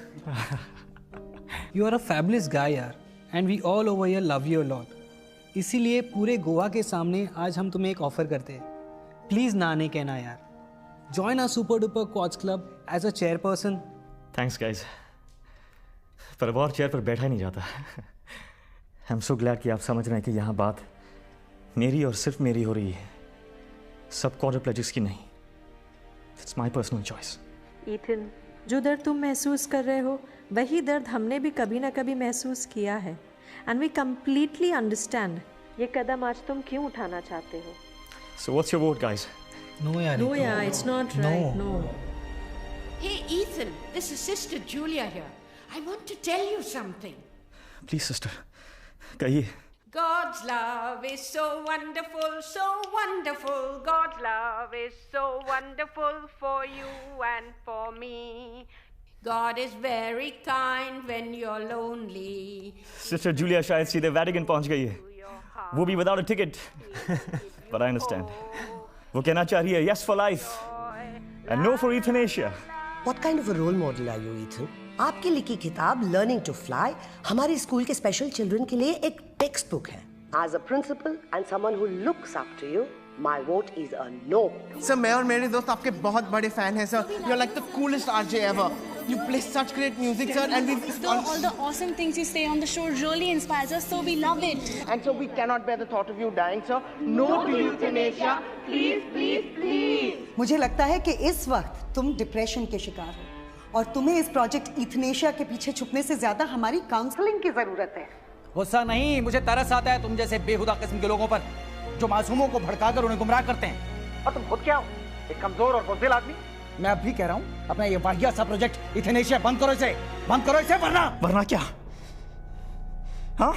You are a fabulous guy यार, and we all over here love you a lot. इसीलिए पूरे गोवा के सामने आज हम तुम्हें एक ऑफर करते हैं. प्लीज ना नहीं कहना यार. Join our Super Duper Quads Club as a chairperson. Thanks guys. पर अब और चेयर पर बैठा ही नहीं जाता. I'm so glad कि आप समझ रहे हैं कि यहाँ बात मेरी और सिर्फ मेरी हो रही है, सब क्वाड्रिप्लेजिक्स की नहीं. It's my personal choice. Ethan, जो दर्द तुम महसूस कर रहे हो वही दर्द हमने भी कभी ना कभी महसूस किया है. And we completely understand. ये कदम आज तुम क्यों उठाना चाहते हो? So what's your vote, guys? No, यार. No, yeah, it's not right. No. Hey, Ethan, this is Sister Julia here. I want to tell you something. Please, sister. कहिए. God's love is so wonderful, so wonderful. God's love is so wonderful for you and for me. God is very kind when you're lonely. Sister Julia शायद सीधे Vatican पहुंच गई है. वो भी without a ticket. But I understand. वो कहना चाह रही है yes for life and no for euthanasia. What kind of a role model are you, Ethan? आपकी लिखी किताब Learning to Fly हमारे स्कूल के स्पेशल चिल्ड्रन के लिए एक टेक्स्ट बुक है. As a principal and someone who looks up to you, my vote is a no. Sir, मैं और मेरे दोस्त आपके बहुत बड़े फैन हैं sir. You're like the coolest RJ ever. You play such great music, sir, and all the awesome things you say on the show really inspires us, so we love it. And so we cannot bear the thought of you dying, sir. No to euthanasia, please, please, please. मुझे लगता है कि इस वक्त तुम depression के शिकार हो और तुम्हें इस प्रोजेक्ट यूथनेशिया के पीछे छुपने से ज्यादा हमारी काउंसलिंग की जरूरत है. गुस्सा नहीं, मुझे तरस आता है तुम जैसे बेहुदा किस्म के लोगों पर जो मासूमों को भड़काकर उन्हें गुमराह करते हैं. और तुम खुद क्या हो? एक कमजोर और बुज़दिल आदमी. मैं अब भी कह रहा हूँ अपना ये वाहियात सा प्रोजेक्ट यूथनेशिया बंद करो इसे, बंद करो इसे, वरना क्या? हाँ?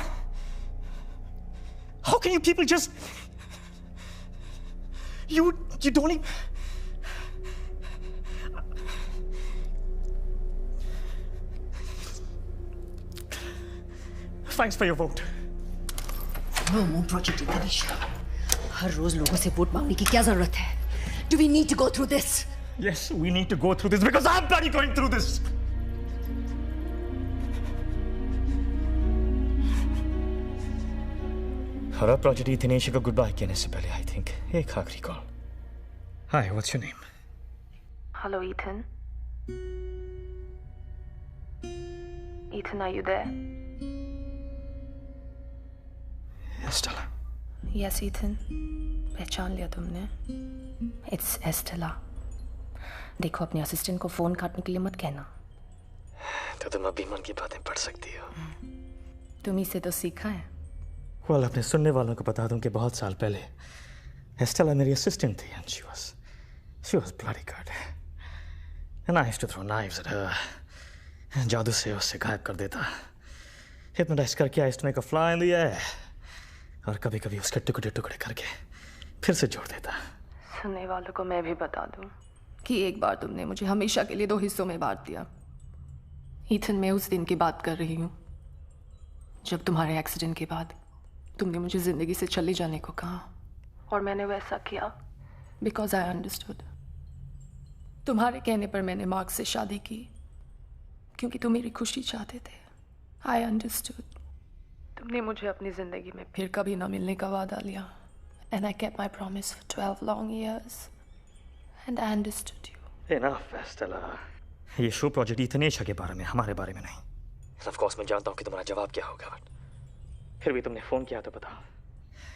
How can you people just you don't even... Thanks for your vote. No more project euthanasia. हर रोज लोगों से वोट मांगने की क्या जरूरत है? Do we need to go through this? Yes, we need to go through this because I'm bloody going through this. और अब प्रोजेक्ट इथनेशिया को गुड बाय कहने से पहले आई थिंक एक आखिरी call. Hi, what's your name? Hello, Ethan. Ethan, are you there? Estella. Yes, Ethan. पहचान लिया तुमने? It's Estella. देखो, अपने असिस्टेंट को फोन काटने के लिए मत कहना. तो तुम अभी मन की बातें पढ़ सकती हो. तुम इसे तो सीखा है. Well, अपने सुनने वालों को बता दूं कि बहुत साल पहले एस्टेला मेरी असिस्टेंट थी and she was bloody good. And I used to throw knives at her. जादू से उससे गायब कर देता. Hypnotize करके I used to make her fly in the air. और कभी-कभी उसके टुकड़े-टुकड़े करके फिर से जोड़ देता. सुनने वालों को मैं भी बता दूं कि एक बार तुमने मुझे हमेशा के लिए 2 हिस्सों में बांट दिया. ईथन, मैं उस दिन की बात कर रही हूँ जब तुम्हारे एक्सीडेंट के बाद तुमने मुझे जिंदगी से चले जाने को कहा. और मैंने वैसा किया बिकॉज आई अंडरस्टूड. तुम्हारे कहने पर मैंने मार्क से शादी की क्योंकि तुम मेरी खुशी चाहते थे. I understood. तुमने मुझे अपनी जिंदगी में फिर कभी ना मिलने का वादा लिया. And I kept my promise for 12 long years. And I understood you. Enough, Estella. ये शो प्रोजेक्ट इथनेशिया के बारे में, हमारे बारे में नहीं. ऑफ कोर्स मैं जानता हूँ कि तुम्हारा जवाब क्या होगा, बट फिर भी तुमने फोन किया तो बताओ,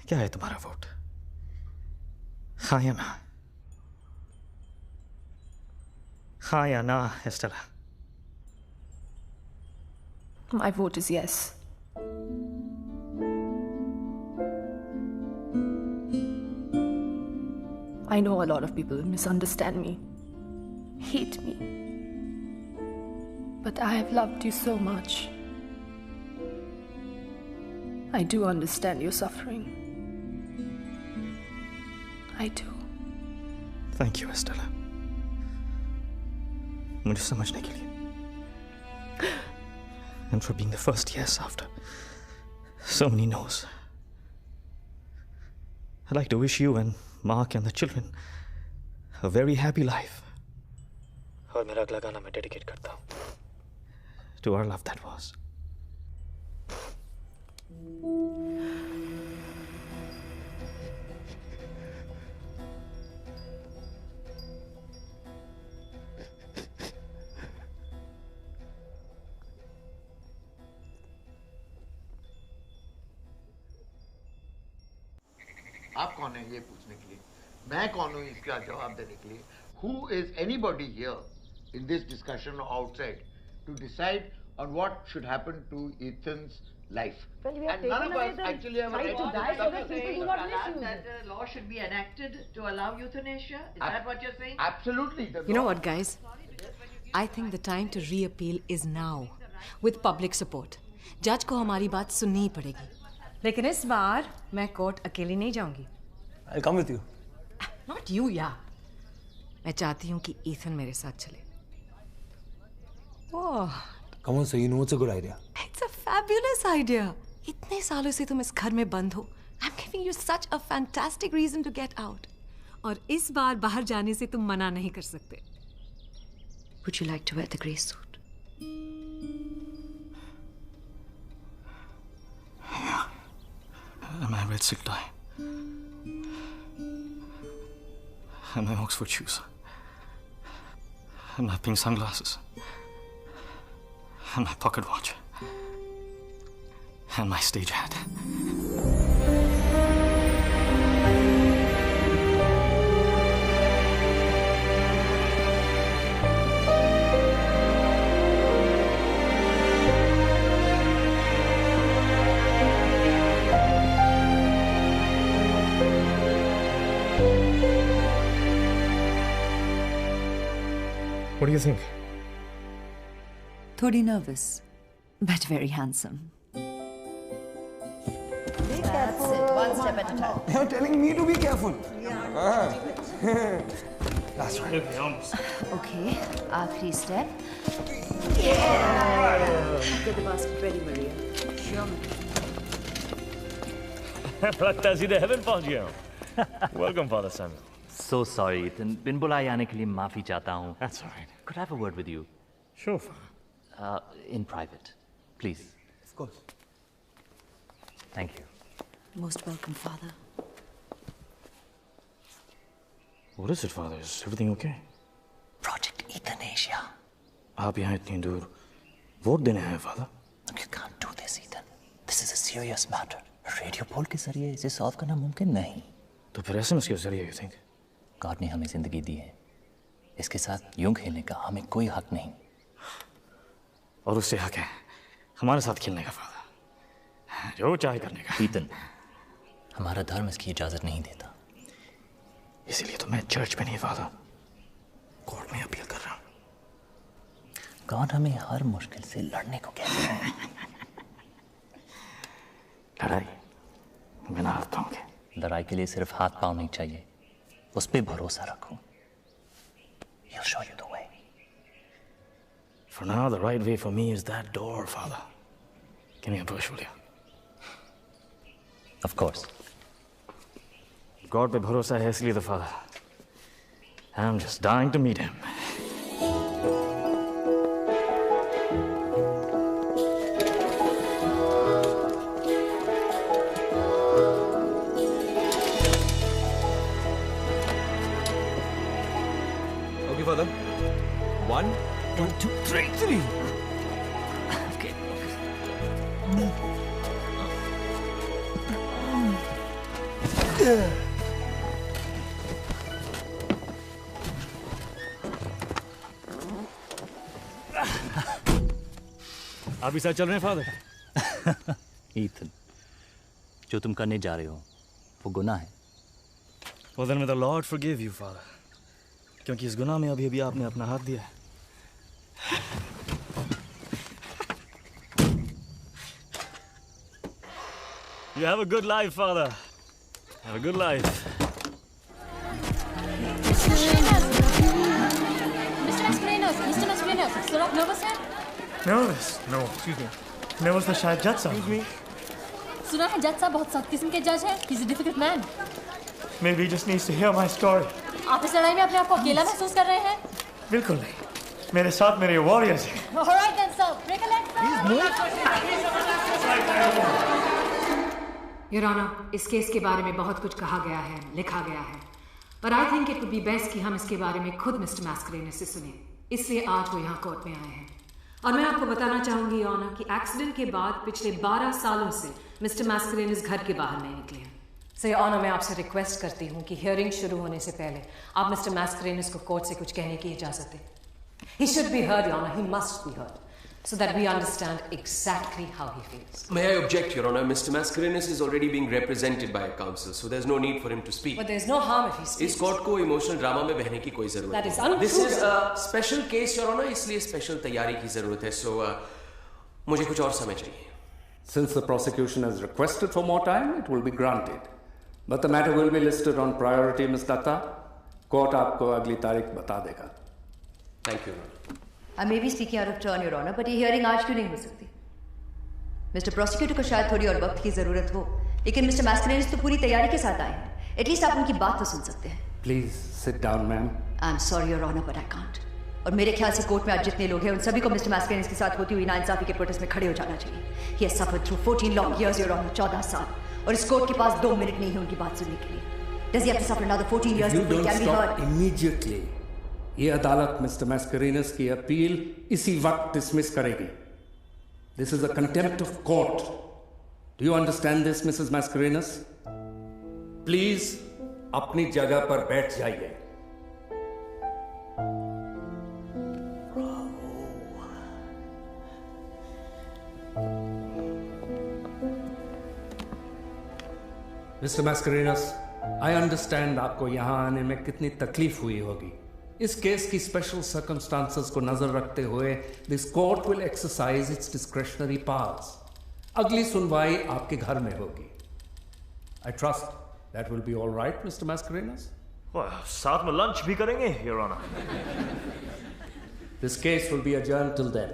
क्या है तुम्हारा वोट? हाँ या ना? हाँ या ना, Estella? My vote is yes. I know a lot of people misunderstand me, hate me, but I have loved you so much. I do understand your suffering. I do. Thank you, Estella. मुझे समझने के लिए. And for being the first yes after so many no's. I'd like to wish you and Mark and the children a very happy life. और मेरा अगला गाना मैं dedicate करता हूँ to our love that was. आप कौन है ये पूछने के लिए? मैं कौन हूँ इसका जवाब देने के लिए? Who is anybody here in this discussion or outside to decide on what should happen to Ethan's life? Well, we have and none taken of away us the actually have a right right to die so that people do not misuse that it. a law should be enacted to allow euthanasia? Is that what you're saying? Absolutely. You know what, guys? I think the time to reappeal is now, with public support. जज को हमारी बात सुननी ही पड़ेगी. लेकिन इस बार मैं court अकेली नहीं जाऊंगी. I'll come with you. Not you, yeah. मैं चाहती हूँ कि ईथन मेरे साथ चले. Oh, Come on, so you know it's a good idea. it's a fabulous idea. इतने सालों से तुम इस घर में बंद हो. I'm giving you such a fantastic reason to get out. और इस बार बाहर जाने से तुम मना नहीं कर सकते. Would you like to wear the grey suit? Yeah. And my red silk tie. And my Oxford shoes. And my pink sunglasses. And my pocket watch. And my stage hat. What do you think? थोड़ी nervous, but very handsome. That's it. One step at a time. You're telling me to be careful. Last one. Okay, almost. Okay, आखिरी step. Get the basket ready, Maria. Sure. लगता है सीधे heaven पहुंच गया हूँ. Welcome, Father Samuel. So sorry, Ethan. बिन बुलाए आने के लिए माफी चाहता हूँ. That's all right. Could I have a word with you? Sure. In private, please. Of course. Thank you. Most welcome, Father. What is it, Father? Is everything okay? Project Euthanasia. आप यहाँ इतनी दूर वोट देने हैं, Father? You can't do this, Ethan. This is a serious matter. Radio poll के जरिए इसे solve करना मुमकिन नहीं। तो फिर एसएमएस के जरिए you think? गॉड ने हमें जिंदगी दी है, इसके साथ यूं खेलने का हमें कोई हक नहीं। और उससे हक है हमारे साथ खेलने का, Father, जो चाहे करने का। ईथन, हमारा धर्म इसकी इजाजत नहीं देता। इसीलिए तो मैं चर्च में नहीं, Father, कोर्ट में अपील कर रहा हूँ। गॉड हमें हर मुश्किल से लड़ने को कहते हैं। लड़ाई बिना हाथ पाँव के। लड़ाई के लिए सिर्फ हाथ पाँव नहीं चाहिए, उस पे भरोसा रखो। He'll show you the way. For now, the right way for me is that door, Father. Give me a push, will you? Of course. God पे भरोसा है इसलिए तो, Father, I'm just dying to meet him. Okay, Father. 1, 2, 3. Okay. आप भी साथ चल रहे हैं, Father? ईथन, जो तुम करने जा रहे हो वो गुनाह है। Well, then may the Lord forgive you, Father. क्योंकि इस गुनाह में अभी आपने अपना हाथ दिया है। You have a good life, Father. Have a good life. Mr. Mascarenas, sir, आप nervous हैं? Nervous? No, excuse me. Nervous था शायद जज साहब। Excuse me. सुना है जज साहब बहुत सख्त किस्म के जज हैं। He's a difficult man. Maybe he just needs to hear my story. आप इस लड़ाई में अपने आप को अकेला महसूस कर रहे हैं? बिल्कुल नहीं। मेरे साथ मेरे वॉरियर्स हैं। All right then, sir. Break a leg, Your Honor, इस केस के बारे में बहुत कुछ कहा गया है, लिखा गया है, पर I think it would be best कि हम इसके बारे में खुद मिस्टर मैस्करेनस से सुने। इसलिए आज वो यहाँ कोर्ट में आए हैं। और मैं आपको बताना चाहूंगी, योर ऑनर, कि एक्सीडेंट के बाद पिछले 12 सालों से मिस्टर मैस्करेनस घर के बाहर नहीं निकले हैं। सो योर ऑनर, मैं आपसे रिक्वेस्ट करती हूँ कि हियरिंग शुरू होने से पहले आप मिस्टर मैस्करेनस को कोर्ट से कुछ कहने की इजाजत दें। He should be heard, Your Honor. He must be heard, so that we understand exactly how he feels. May I object, Your Honor? Mr. Mascarenas is already being represented by a counsel, so there's no need for him to speak. But there's no harm if he speaks. इस court को emotional drama में बहने की कोई जरूरत That is नहीं। untrue. This is a special case, Your Honor, इसलिए special तैयारी की जरूरत है। So मुझे कुछ और समय चाहिए। Since the prosecution has requested for more time, it will be granted. But the matter will be listed on priority, Ms. Datta. Court आपको अगली तारीख बता देगा। Thank you, Your Honor. I may be speaking out of turn, Your Honor, but ये hearing आज क्यों नहीं हो सकती? मिस्टर प्रोसिक्यूटर को शायद थोड़ी और वक्त की जरूरत हो, लेकिन मिस्टर मैस्करेनस तो पूरी तैयारी के साथ आए हैं। एटलीस्ट आप उनकी बात तो सुन सकते हैं। Please sit down, ma'am. I'm sorry, Your Honor, but I can't. और मेरे ख्याल से कोर्ट में आज जितने लोग हैं उन सभी को मिस्टर मैस्करेनस के साथ होती हुई नाइंसाफी के प्रोटेस्ट में खड़े हो जाना चाहिए। He has suffered through 14 long years, Your Honor, 14 साल, और इस कोर्ट के पास 2 मिनट नहीं है उनकी बात सुनने के लिए। Does he have to suffer another 14 years before he can be heard? Immediately. ये अदालत मिस्टर मैस्करेनस की अपील इसी वक्त डिसमिस करेगी। This is a contempt of court. Do you understand this, Mrs. Mascarenas? Please, अपनी जगह पर बैठ जाइए। Mr. Mascarenas, I understand आपको यहाँ आने में कितनी तकलीफ हुई होगी। इस केस की स्पेशल सर्कमस्टांसेस को नजर रखते हुए this court will exercise its discretionary powers. अगली सुनवाई आपके घर में होगी। I trust that will be all right, mister Mascarenhas. साथ में लंच भी करेंगे, your honour. This case will be adjourned till then.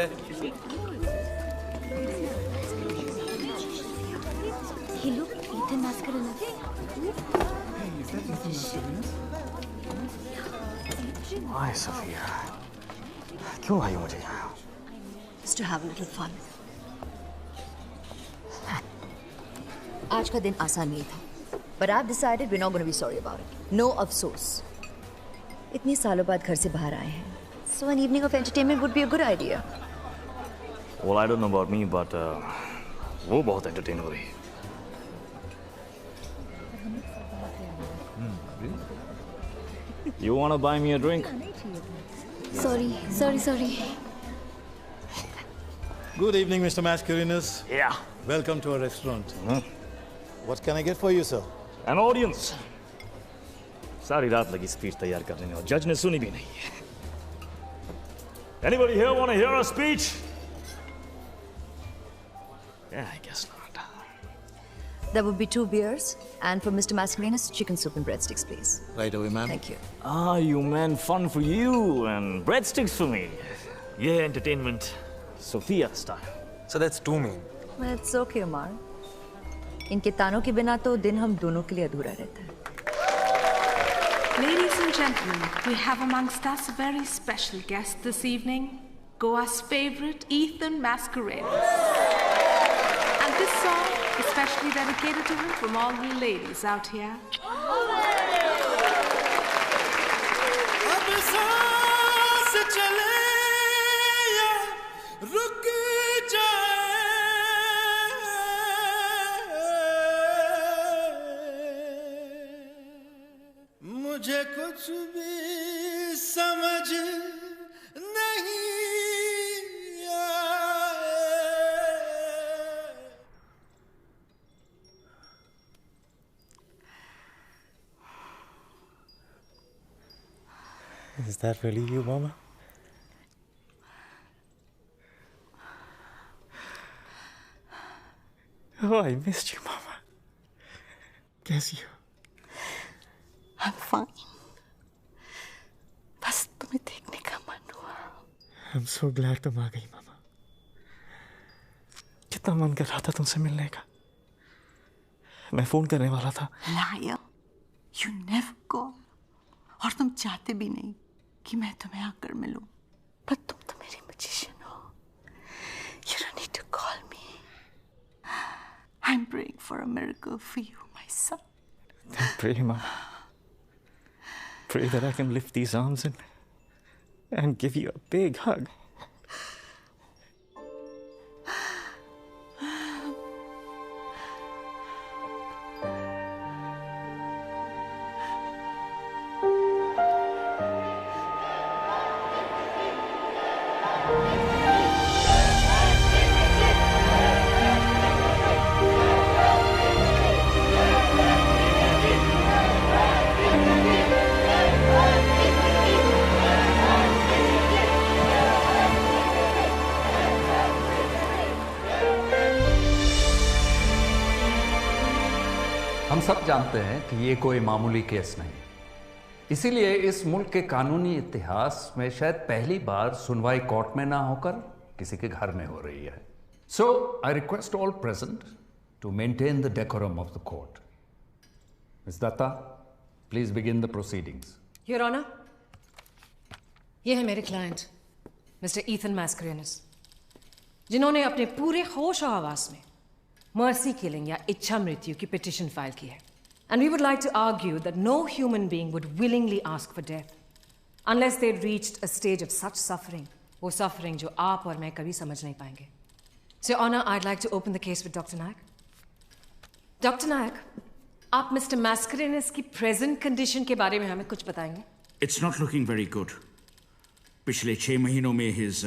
है। Hey, look, Ethan Mascarenas. Why, Sophia? क्यों आई मुझे यहाँ? Just to have a little fun. आज का दिन आसान नहीं था, but I've decided we're not going to be sorry about it. No अफसोस। इतनी सालों बाद घर से बाहर आए हैं, so an evening of entertainment would be a good idea. Well, I don't know about me, but वो बहुत entertain हो रही है। You wanna buy me a drink? Sorry. Good evening, Mr. Mascarenas. Yeah. Welcome to our restaurant. What can I get for you, sir? An audience. सारी रात लगी speech तैयार करने में और जज ने सुनी भी नहीं। Anybody here want to hear a speech? Yeah, I guess not. There would be 2 beers, and for Mr. Mascarenas, chicken soup and breadsticks, please. Right away, ma'am. Thank you. Ah, you meant fun for you and breadsticks for me. Yeah, entertainment, Sophia style. So that's 2 mean. Well, it's okay, Omar. इनके तानों के बिना तो दिन हम दोनों के लिए अधूरा रहता है। Ladies and gentlemen, we have amongst us a very special guest this evening, Goa's favorite, Ethan Mascarenas. And this song is specially dedicated to him from all the ladies out here. अब सांस चले या रुक जाए, मुझे कुछ भी समझ नहीं आए। Is that really you, Mama? Oh, I missed you, Mama. कैसी हो? I'm fine. बस तुम्हें देखने का मन हुआ। I'm so glad तुम आ गई, मामा। कितना मन कर रहा था तुमसे मिलने का। मैं फोन करने वाला था। Liar, you never call. और तुम चाहते भी नहीं कि मैं तुम्हें आकर मिलूं। पर तुम तो मेरी magician हो। You don't need to call me. I'm praying for a miracle for you, my son. Then pray, Mama. Pray that I can lift these arms and give you a big hug. हम सब जानते हैं कि ये कोई मामूली case नहीं, इसीलिए इस मुल्क के कानूनी इतिहास में शायद पहली बार सुनवाई कोर्ट में ना होकर किसी के घर में हो रही है। So I request all present to maintain the decorum of the court. Miss Dutta, please begin the proceedings. Your honour, ये है मेरे क्लाइंट मिस्टर ईथन मैस्करेनस, जिन्होंने अपने पूरे होश और आवास में मर्सी किलिंग या इच्छा मृत्यु की पिटिशन फाइल की है। And we would like to argue that no human being would willingly ask for death unless they reached a stage of such suffering, वो सफरिंग जो आप और मैं कभी समझ नहीं पाएंगे। So honour, I like to open the case with doctor Nayak. Doctor Nayak, आप मिस्टर मैस्करेनस की प्रेजेंट कंडीशन के बारे में हमें कुछ बताएंगे? It's not looking very good. पिछले 6 महीनों में his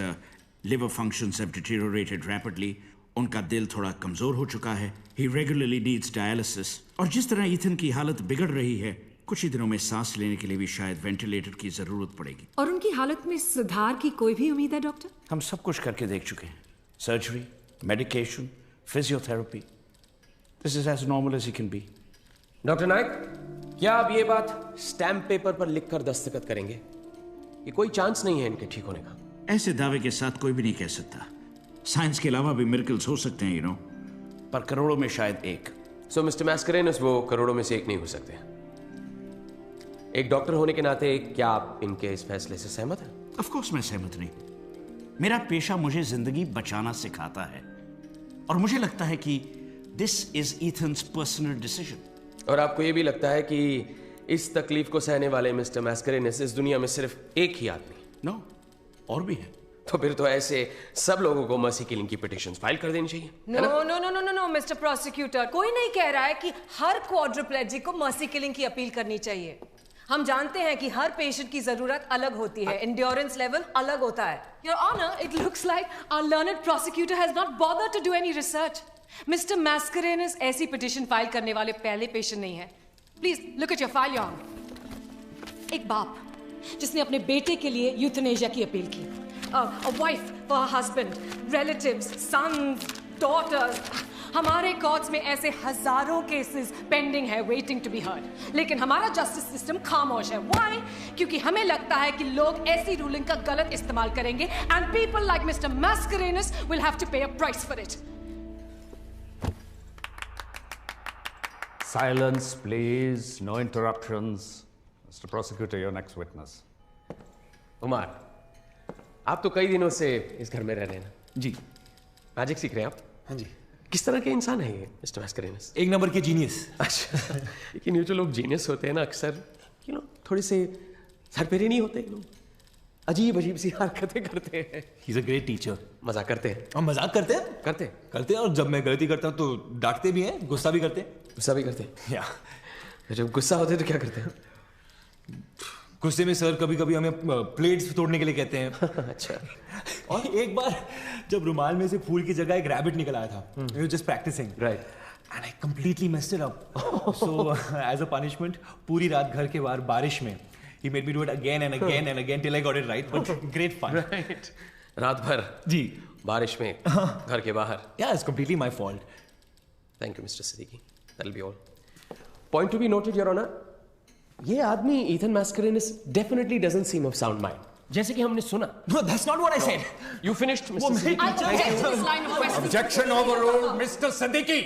liver functions have deteriorated rapidly. उनका दिल थोड़ा कमजोर हो चुका है। He regularly needs dialysis. और जिस तरह ईथन की हालत बिगड़ रही है, कुछ ही दिनों में सांस लेने के लिए भी शायद वेंटिलेटर की जरूरत पड़ेगी। और उनकी हालत में सुधार की कोई भी उम्मीद है डॉक्टर? हम सब कुछ करके देख चुके हैं। Surgery, medication, physiotherapy. This is as normal as he can be. Doctor Nayak, क्या आप ये बात स्टैम्प पेपर पर लिखकर दस्तखत करेंगे कि कोई चांस नहीं है इनके ठीक होने का? ऐसे दावे के साथ कोई भी नहीं कह सकता। साइंस के अलावा भी मिरेकल्स हो सकते हैं, पर करोड़ों में शायद एक। सो मिस्टर मैस्करेनस, वो करोड़ों में से एक नहीं हो सकते। एक डॉक्टर होने के नाते क्या आप इनके इस फैसले से सहमत हैं? ऑफ कोर्स मैं सहमत नहीं। मेरा पेशा मुझे जिंदगी बचाना सिखाता है और मुझे लगता है कि दिस इज ईथन्स पर्सनल डिसीजन। और आपको यह भी लगता है कि इस तकलीफ को सहने वाले मिस्टर मैस्करेनस इस दुनिया में सिर्फ एक ही आदमी? नो, और भी है। तो फिर तो ऐसे सब लोगों को मर्सी किलिंग की पिटीशन फाइल कर देनी चाहिए। No no no no no no mister prosecutor, कोई नहीं कह रहा है कि हर क्वाड्रिप्लेजिक को मर्सी किलिंग की अपील करनी चाहिए। हम जानते हैं कि हर पेशेंट की जरूरत अलग होती है, एंड्योरेंस लेवल अलग होता है। Your honour, it looks like our learned prosecutor has not bothered to do any research. Mister Mascarenhas ऐसी पिटीशन फाइल करने वाले पहले पेशेंट नहीं है। Please look at your file, your honour. एक बाप जिसने अपने बेटे के लिए यूथनेशिया की अपील की, a wife for her husband, relatives, sons, daughters. हमारे कोर्ट्स में ऐसे हजारों केसेस पेंडिंग है, वेटिंग टू बी हर्ड, लेकिन हमारा जस्टिस सिस्टम खामोश है। Why? क्योंकि हमें लगता है कि लोग ऐसी रूलिंग का गलत इस्तेमाल करेंगे and people like Mr. Mascarenhas will have to pay a price for it. Silence, please. No interruptions. Mr. Prosecutor, your next witness. Umar, आप तो कई दिनों से इस घर में रह रहे हैं ना? जी। मैजिक सीख रहे हैं आप? हाँ जी। किस तरह के इंसान है ये मिस्टर मैस्करेनस? एक नंबर के जीनियस। अच्छा, लेकिन ये जो लोग जीनियस होते हैं ना, अक्सर थोड़े से सरपेरे नहीं होते, अजीब अजीब सी हरकतें करते हैं। He is a great teacher. मजाक करते हैं? हम मजाक करते हैं। करते हैं, और जब मैं गलती करता हूँ तो डांटते भी हैं, गुस्सा भी करते हैं। गुस्सा भी करते हैं? या जब गुस्सा होते हैं तो क्या करते हैं? गुस्से में सर कभी कभी हमें प्लेट्स तोड़ने के लिए कहते हैं। अच्छा। और एक बार जब रुमाल में से फूल की जगह एक रैबिट निकल आया था, just practising, right, and I completely messed it up. So as a punishment पूरी रात घर के बाहर बारिश में he made me do it again and again and again till I got it right, but great fun. Right. रात भर जी बारिश में घर के बाहर। Yeah, it's completely my fault. Thank you, Mr. Siddiqui. That'll be all. Point to be noted, Your Honor. ये आदमी Ethan Mascarenhas definitely doesn't seem of sound mind. जैसे कि हमने सुना। No, that's not what I said. You finished, Mr. Siddiqui. Objection overruled, Mr. Siddiqui.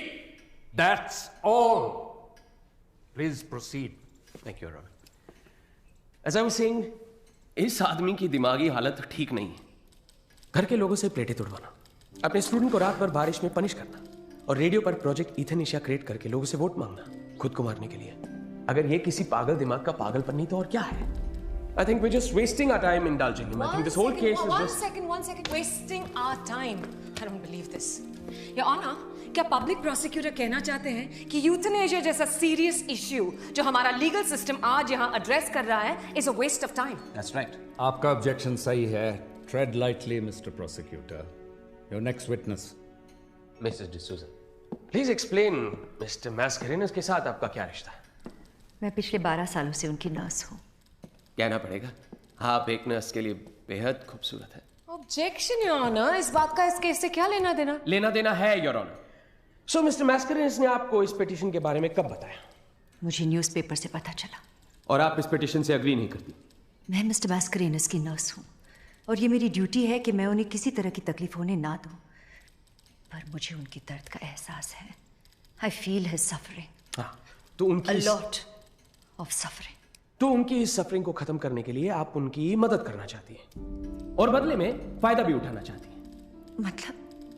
That's all. Please proceed. Thank you, Your Honor. As I was saying, इस आदमी की दिमागी हालत ठीक नहीं है। घर के लोगों से प्लेटें तोड़वाना, अपने स्टूडेंट को रात भर बारिश में पनिश करना, और रेडियो पर प्रोजेक्ट ईथनेशिया क्रिएट करके लोगों से वोट मांगना, खुद को मारने के लिए। अगर ये किसी पागल दिमाग का पागलपन नहीं तो और क्या है? I think we're just wasting our time indulging him. I think this whole case is just... One second. Wasting our time. I don't believe this. Your Honor, क्या पब्लिक प्रोसिक्यूटर कहना चाहते हैं कि यूथनेशिया जैसा सीरियस इश्यू जो हमारा legal system आज यहाँ एड्रेस कर रहा है is a waste of time? That's right. आपका ऑब्जेक्शन सही है. Tread lightly, Mr. Prosecutor. Your next witness. Mrs. D'Souza. Please explain, Mr. Mascarenhas के साथ आपका क्या रिश्ता है? मैं पिछले 12 सालों से उनकी नर्स हूँ. कहना पड़ेगा, आप एक नर्स के लिए बेहद खूबसूरत है. ऑब्जेक्शन योर ऑनर, इस बात का इस केस से क्या लेना देना? लेना देना है your honour. So mister Mascarenhas ने आपको इस पिटीशन के बारे में कब बताया? मुझे न्यूज़पेपर से पता चला. और आप इस पिटीशन से एग्री नहीं करती? मैं मिस्टर मैस्करेनस की नर्स हूँ और ये मेरी ड्यूटी है कि मैं उन्हें किसी तरह की तकलीफ होने ना दूँ. पर मुझे उनकी दर्द का एहसास है. I feel his suffering. हाँ, तो उनकी अ लॉट ऑफ सफरिंग. तो उनकी इस सफरिंग को खत्म करने के लिए आप उनकी मदद करना चाहती हैं और बदले में फायदा भी उठाना चाहती हैं. मतलब?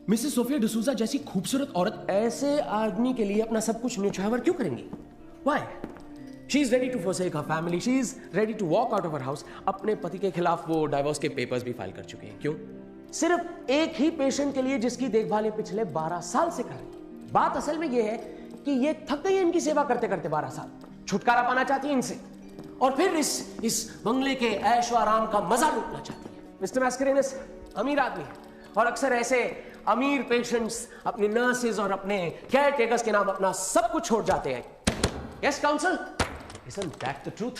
मिसेस सोफिया डिसूजा जैसी खूबसूरत औरत ऐसे आदमी के लिए अपना सब कुछ न्यौछावर क्यों करेंगी? Why? She is ready to forsake her family. She is ready to walk out of her house. अपने पति के खिलाफ वो डाइवोर्स के पेपर्स भी फाइल कर चुके हैं. क्यों? सिर्फ एक ही पेशेंट के लिए जिसकी देखभाल पिछले 12 साल से कर रही है. बात असल में ये है कि ये थक गई है इनकी सेवा करते करते 12 साल. छुटकारा पाना चाहती है इनसे और फिर इस बंगले के ऐशो आराम का मजा लूटना चाहती है. मिस्टर मैस्करेनस अमीर आदमी है और अक्सर ऐसे अमीर पेशेंट्स अपने नर्सेज और अपने केयर टेकर्स के नाम अपना सब कुछ छोड़ जाते हैं. Yes council, isn't that the truth?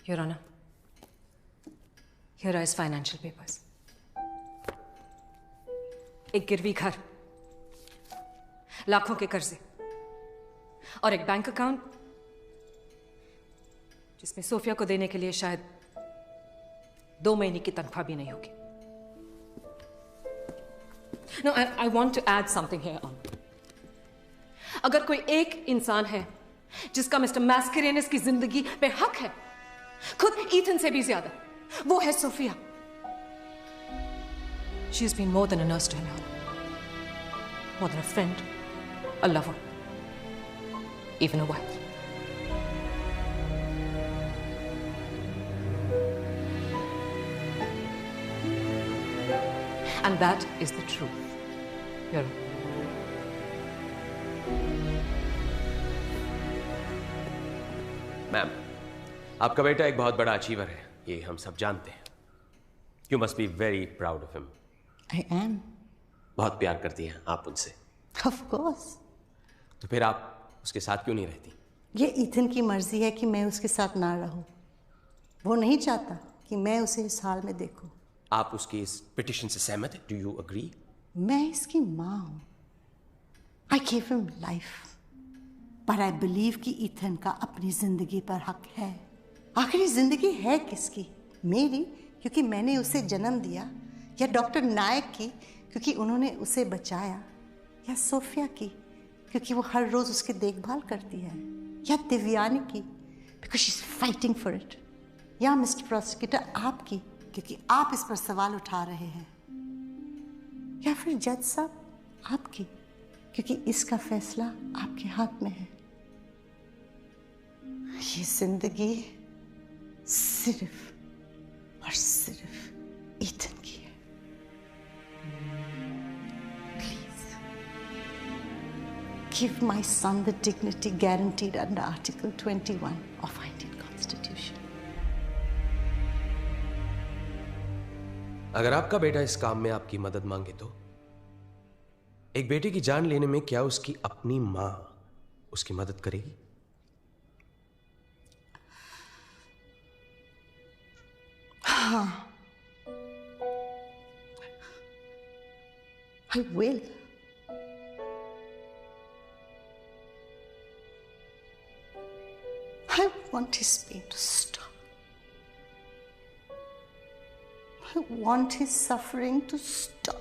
Your Honor, here are his financial papers. एक गिरवी घर, लाखों के कर्जे और एक बैंक अकाउंट जिसमें सोफिया को देने के लिए शायद 2 महीने की तनख्वाह भी नहीं होगी। No, I want to add something here on. अगर कोई एक इंसान है जिसका मिस्टर मैस्करेनस की जिंदगी पे हक है, खुद ईथन से भी ज्यादा, वो है Sophia. She has been more than a nurse to him, more than a friend, a lover, even a wife. And that is the truth. You're ma'am, आपका बेटा एक बहुत बड़ा अचीवर है, ये हम सब जानते हैं। You must be very proud of him. I am. बहुत प्यार करती हैं आप उनसे। Of course. तो फिर आप उसके साथ क्यों नहीं रहती? ये ईथन की मर्जी है कि मैं उसके साथ ना रहूं। वो नहीं चाहता कि मैं उसे इस हाल में देखूं। आप उसकी इस पिटिशन से सहमत हैं? Do you agree? मैं इसकी माँ हूं। I gave him life. But I believe कि ईथन का अपनी जिंदगी पर हक है। आखिरी जिंदगी है किसकी? मेरी, क्योंकि मैंने उसे जन्म दिया, या डॉक्टर नायक की क्योंकि उन्होंने उसे बचाया, या सोफिया की क्योंकि वो हर रोज उसकी देखभाल करती है, या दिव्यानी की because she is fighting for it, या मिस्टर प्रोसिक्यूटर आपकी क्योंकि आप इस पर सवाल उठा रहे हैं, या फिर जज साहब आपकी क्योंकि इसका फैसला आपके हाथ में है। ये जिंदगी सिर्फ और सिर्फ ईथन की है। Please give my son the dignity guaranteed under Article 21 of Indian Constitution. अगर आपका बेटा इस काम में आपकी मदद मांगे तो एक बेटे की जान लेने में क्या उसकी अपनी मां उसकी मदद करेगी? हाँ, I will. I want his pain to stop. I want his suffering to stop.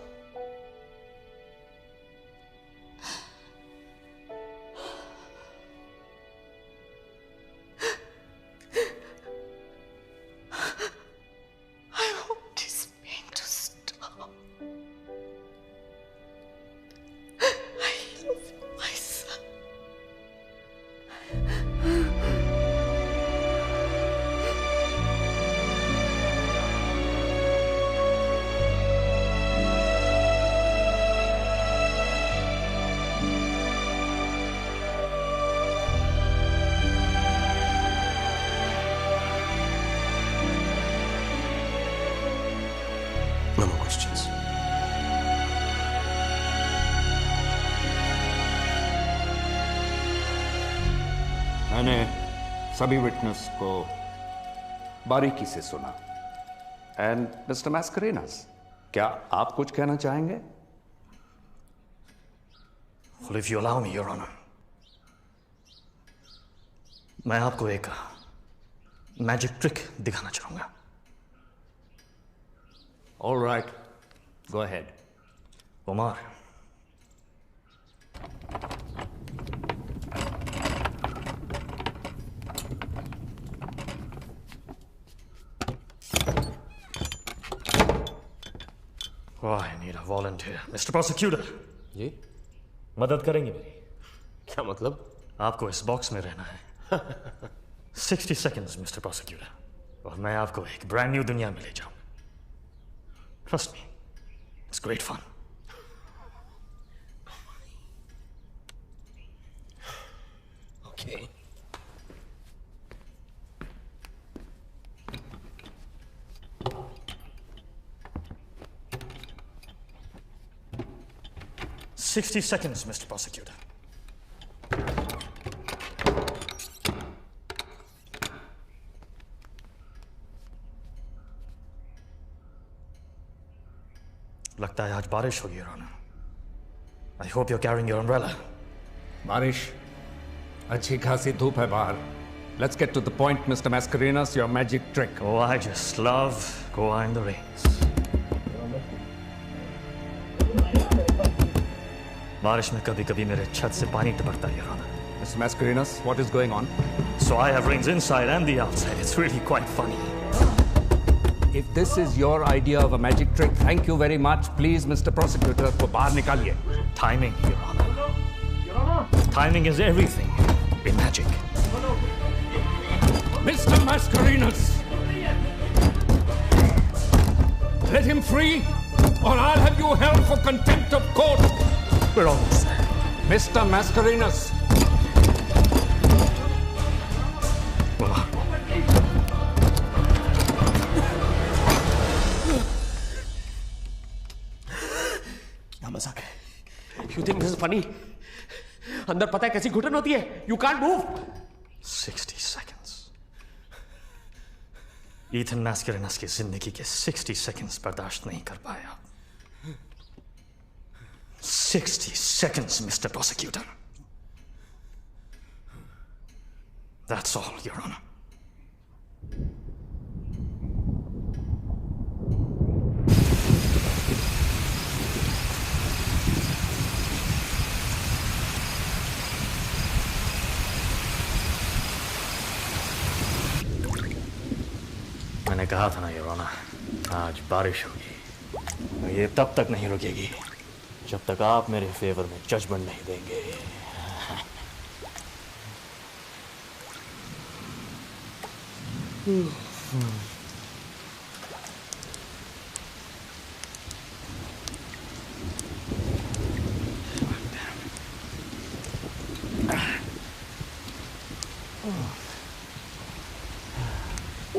मैंने सभी विटनेस को बारीकी से सुना। एंड मिस्टर मैस्करेनस, क्या आप कुछ कहना चाहेंगे? Well, if you allow me, Your Honor, मैं आपको एक मैजिक ट्रिक दिखाना चाहूंगा। All right, go ahead. Umar, Oh, I need a volunteer. Mr. Prosecutor. जी? मदद करेंगे मेरी? क्या मतलब? आपको इस बॉक्स में रहना है 60 seconds, Mr. Prosecutor. और मैं आपको एक ब्रांड न्यू दुनिया में ले जाऊंगा। Trust me, it's great fun. Okay. $60 seconds, Mr. Prosecutor. लगता है आज बारिश होगी, Your Honor. I hope you're carrying your umbrella. बारिश, अच्छी खासी धूप है बाहर, Let's get to the point, Mr. Mascarenas, your magic trick. Oh, I just love Goa in the rains. बारिश में कभी-कभी मेरे छत से पानी टपकता है, Your Honor. Mr. Mascarenas, what is going on? So I have rains inside and the outside. It's really quite funny. If this is your idea of a magic trick, thank you very much. Please, Mr. Prosecutor, को बाहर निकालिए. Timing, Your Honor. Timing is everything in magic. Mr. Mascarenas! Let him free, or I'll have you held for contempt of court. We're almost there. Mr. Mascarenas! क्या मजाक है? You think this is funny? अंदर पता है कैसी घुटन होती है? You can't move. 60 seconds. Ethan Mascarenas की जिंदगी के 60 seconds बर्दाश्त नहीं कर पाया. 60 seconds, Mr. Prosecutor. That's all, Your Honor. मैंने कहा था ना, Your Honor, आज बारिश होगी. ये तब तक नहीं रुकेगी जब तक आप मेरे फेवर में जजमेंट नहीं देंगे.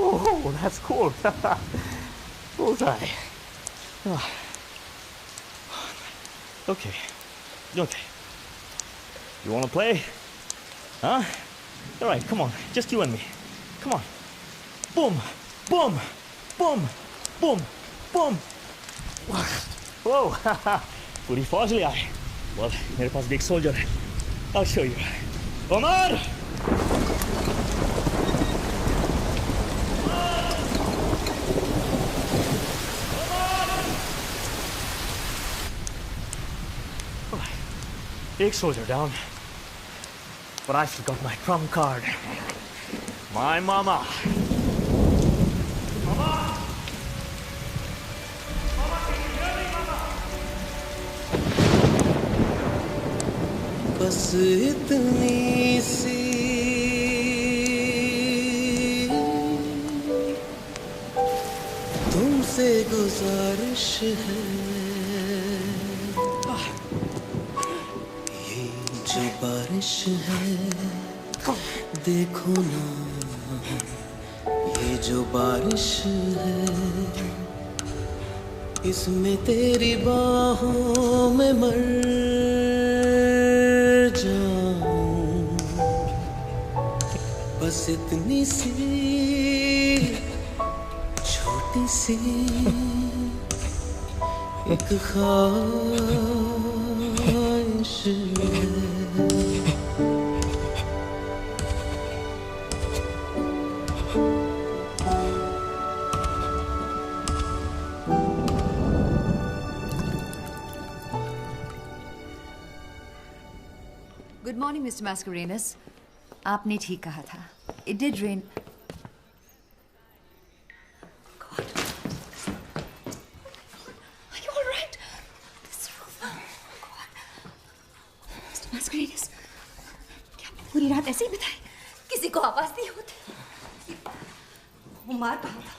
Oh, that's cool. Bullseye. Okay. Okay. You want to play? Huh? All right, come on. Just you and me. Come on. Boom. Boom. Boom. Boom. Boom. Whoa. पूरी फौज ले आए. Well, मेरे पास भी एक soldier है. I'll show you. Omar! Big soldier down. But I forgot my trump card. My mama. Mama! Mama, can you hear me, Mama? बस इतनी सी तुमसे गुजारिश है, जो बारिश है देखो ना, ये जो बारिश है इसमें तेरी बाहों में मर जाऊं. बस इतनी सी छोटी सी एक ख्वाहिश है. Good morning, Mr. Mascarenas. आपने ठीक कहा था. It did rain. God. Are you all right? This roof. Oh God. Mr. Mascarenas, क्या आपने पूरी रात ऐसे ही बिताई? किसी को आवाज दी होती? उमर कहाँ था?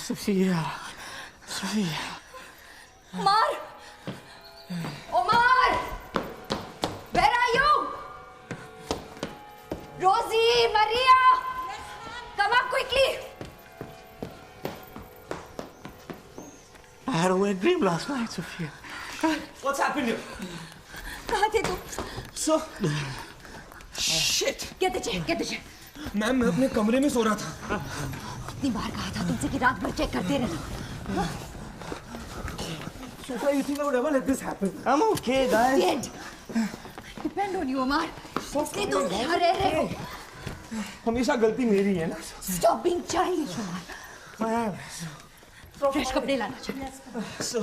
Sophia. Umar! Umar! Where are you? Rosie, Maria! Come up quickly! I had a wet dream last night, Sophia. What's happened here? कहाँ थे तुम? So, shit. Get the chair, get the chair. Ma'am, मैं अपने कमरे में सो रहा था. कितनी बार कहा था तुमसे कि रात भर चेक करते रहना. Sophia, you think I would ever let this happen? I'm okay, guys. Did. Depend on you, Omar. इसलिए तुम यहाँ रह रहे हो. हमेशा गलती मेरी है ना। Stop being childish, Omar. I am. Fresh कपड़े लाना चाहिए। So,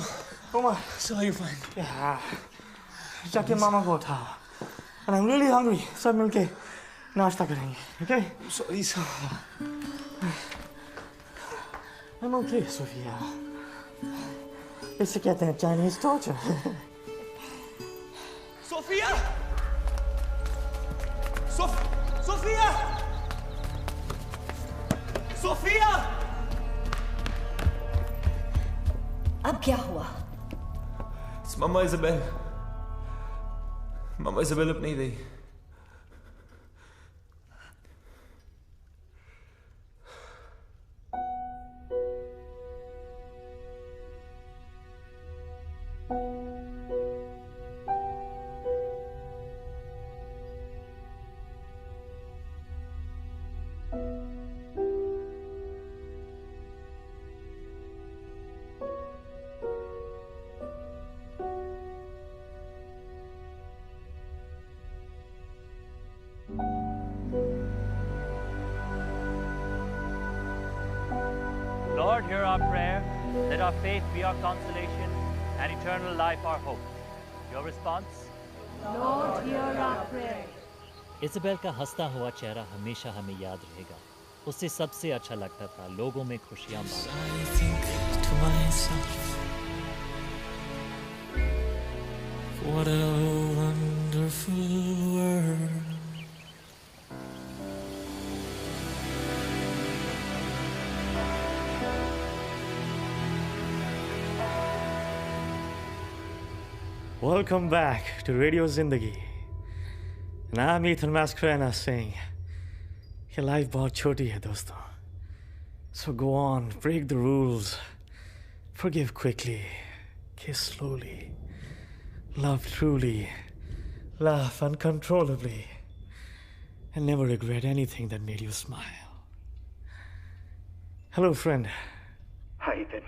Omar, so are you fine? Yeah. जाके मामा को उठाओ। And I'm really hungry. सब मिलके नाश्ता करेंगे, okay? Sorry, sir. I'm okay, Sophia. इसे कहते हैं Chinese torture. Sophia! Sophia! Sophia! अब क्या हुआ? It's Mama Isabel. Mama Isabel अब नहीं रही। Lord, hear our prayer. Let our faith be our consolation and eternal life our hope. Your response? Lord, hear our prayer. Isabel का हंसता हुआ चेहरा हमेशा हमें याद रहेगा। उससे सबसे अच्छा लगता था लोगों में खुशियां What a wonderful world. Welcome back to Radio Zindagi. And I'm Ethan Mascarenas saying, your life बहुत छोटी है दोस्तों. So go on, break the rules, forgive quickly, kiss slowly, love truly, laugh uncontrollably, and never regret anything that made you smile. Hello, friend. Hi, Ethan.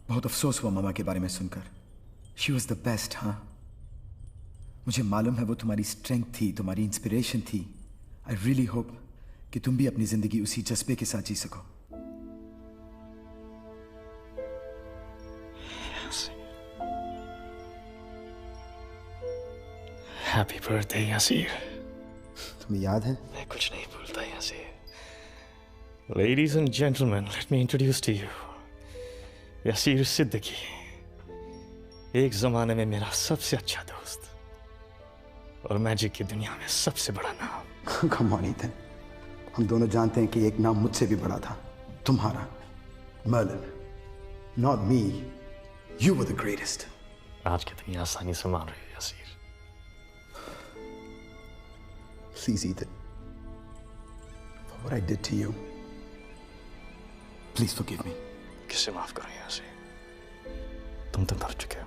बहुत अफसोस हुआ मामा के बारे में सुनकर. She was the best, हाँ? मुझे मालूम है वो तुम्हारी स्ट्रेंथ थी, तुम्हारी इंस्पिरेशन थी. I really hope कि तुम भी अपनी जिंदगी उसी जज्बे के साथ जी सको. Happy birthday, Yasir. तुम्हें याद है? मैं कुछ नहीं भूलता, Yasir. Ladies and gentlemen, let me introduce to you Yasir Siddiqui. एक जमाने में मेरा सबसे अच्छा दोस्त और मैजिक की दुनिया में सबसे बड़ा नाम. Come on, Ethan. हम दोनों जानते हैं कि एक नाम मुझसे भी बड़ा था. तुम्हारा. Merlin. Not me. You were the greatest. आज कितनी आसानी से मान रही हो, Yasir. Please, Ethan. For what I did to you. Please forgive me. किसे माफ करूं, यासीर? तुम तो मर चुके हो.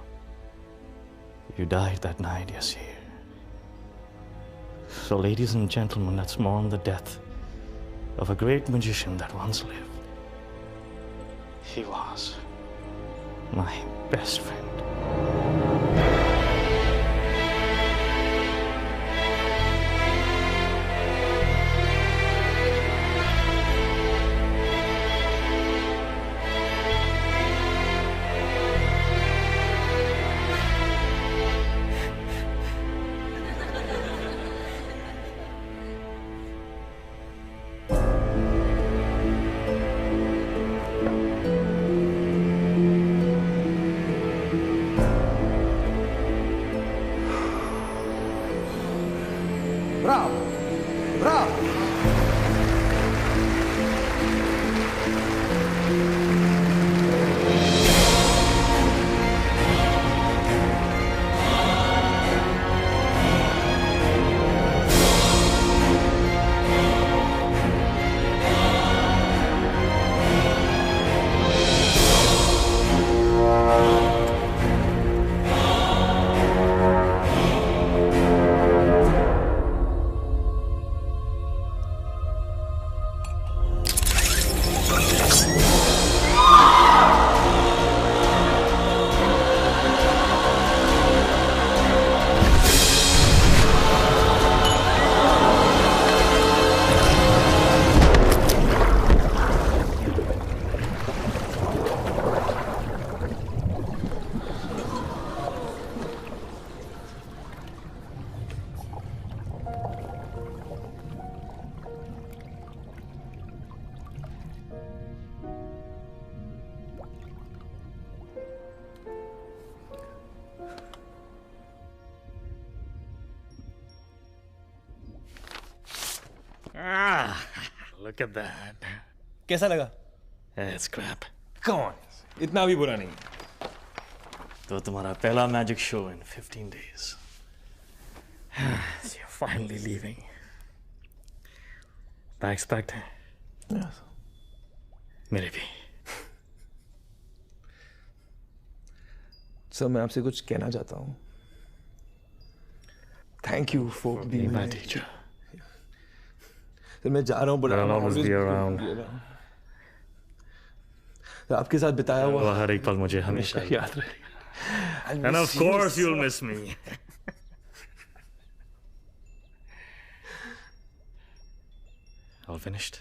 You died that night, Yasir. So, ladies and gentlemen, let's mourn the death of a great magician that once lived. He was my best friend. look at that. कैसा लगा? It's crap. Come on, इतना भी बुरा नहीं. तो तुम्हारा पहला magic show in 15 days. So you're finally leaving. Bags packed हैं? Yes. मेरे भी. सर मैं आपसे कुछ कहना चाहता हूँ. Thank you for being my teacher. Sir मैं जा रहा हूँ but I'll always be around. आपके साथ बिताया हुआ हर एक पल मुझे हमेशा याद रहेगा. And of course you'll miss me. All finished?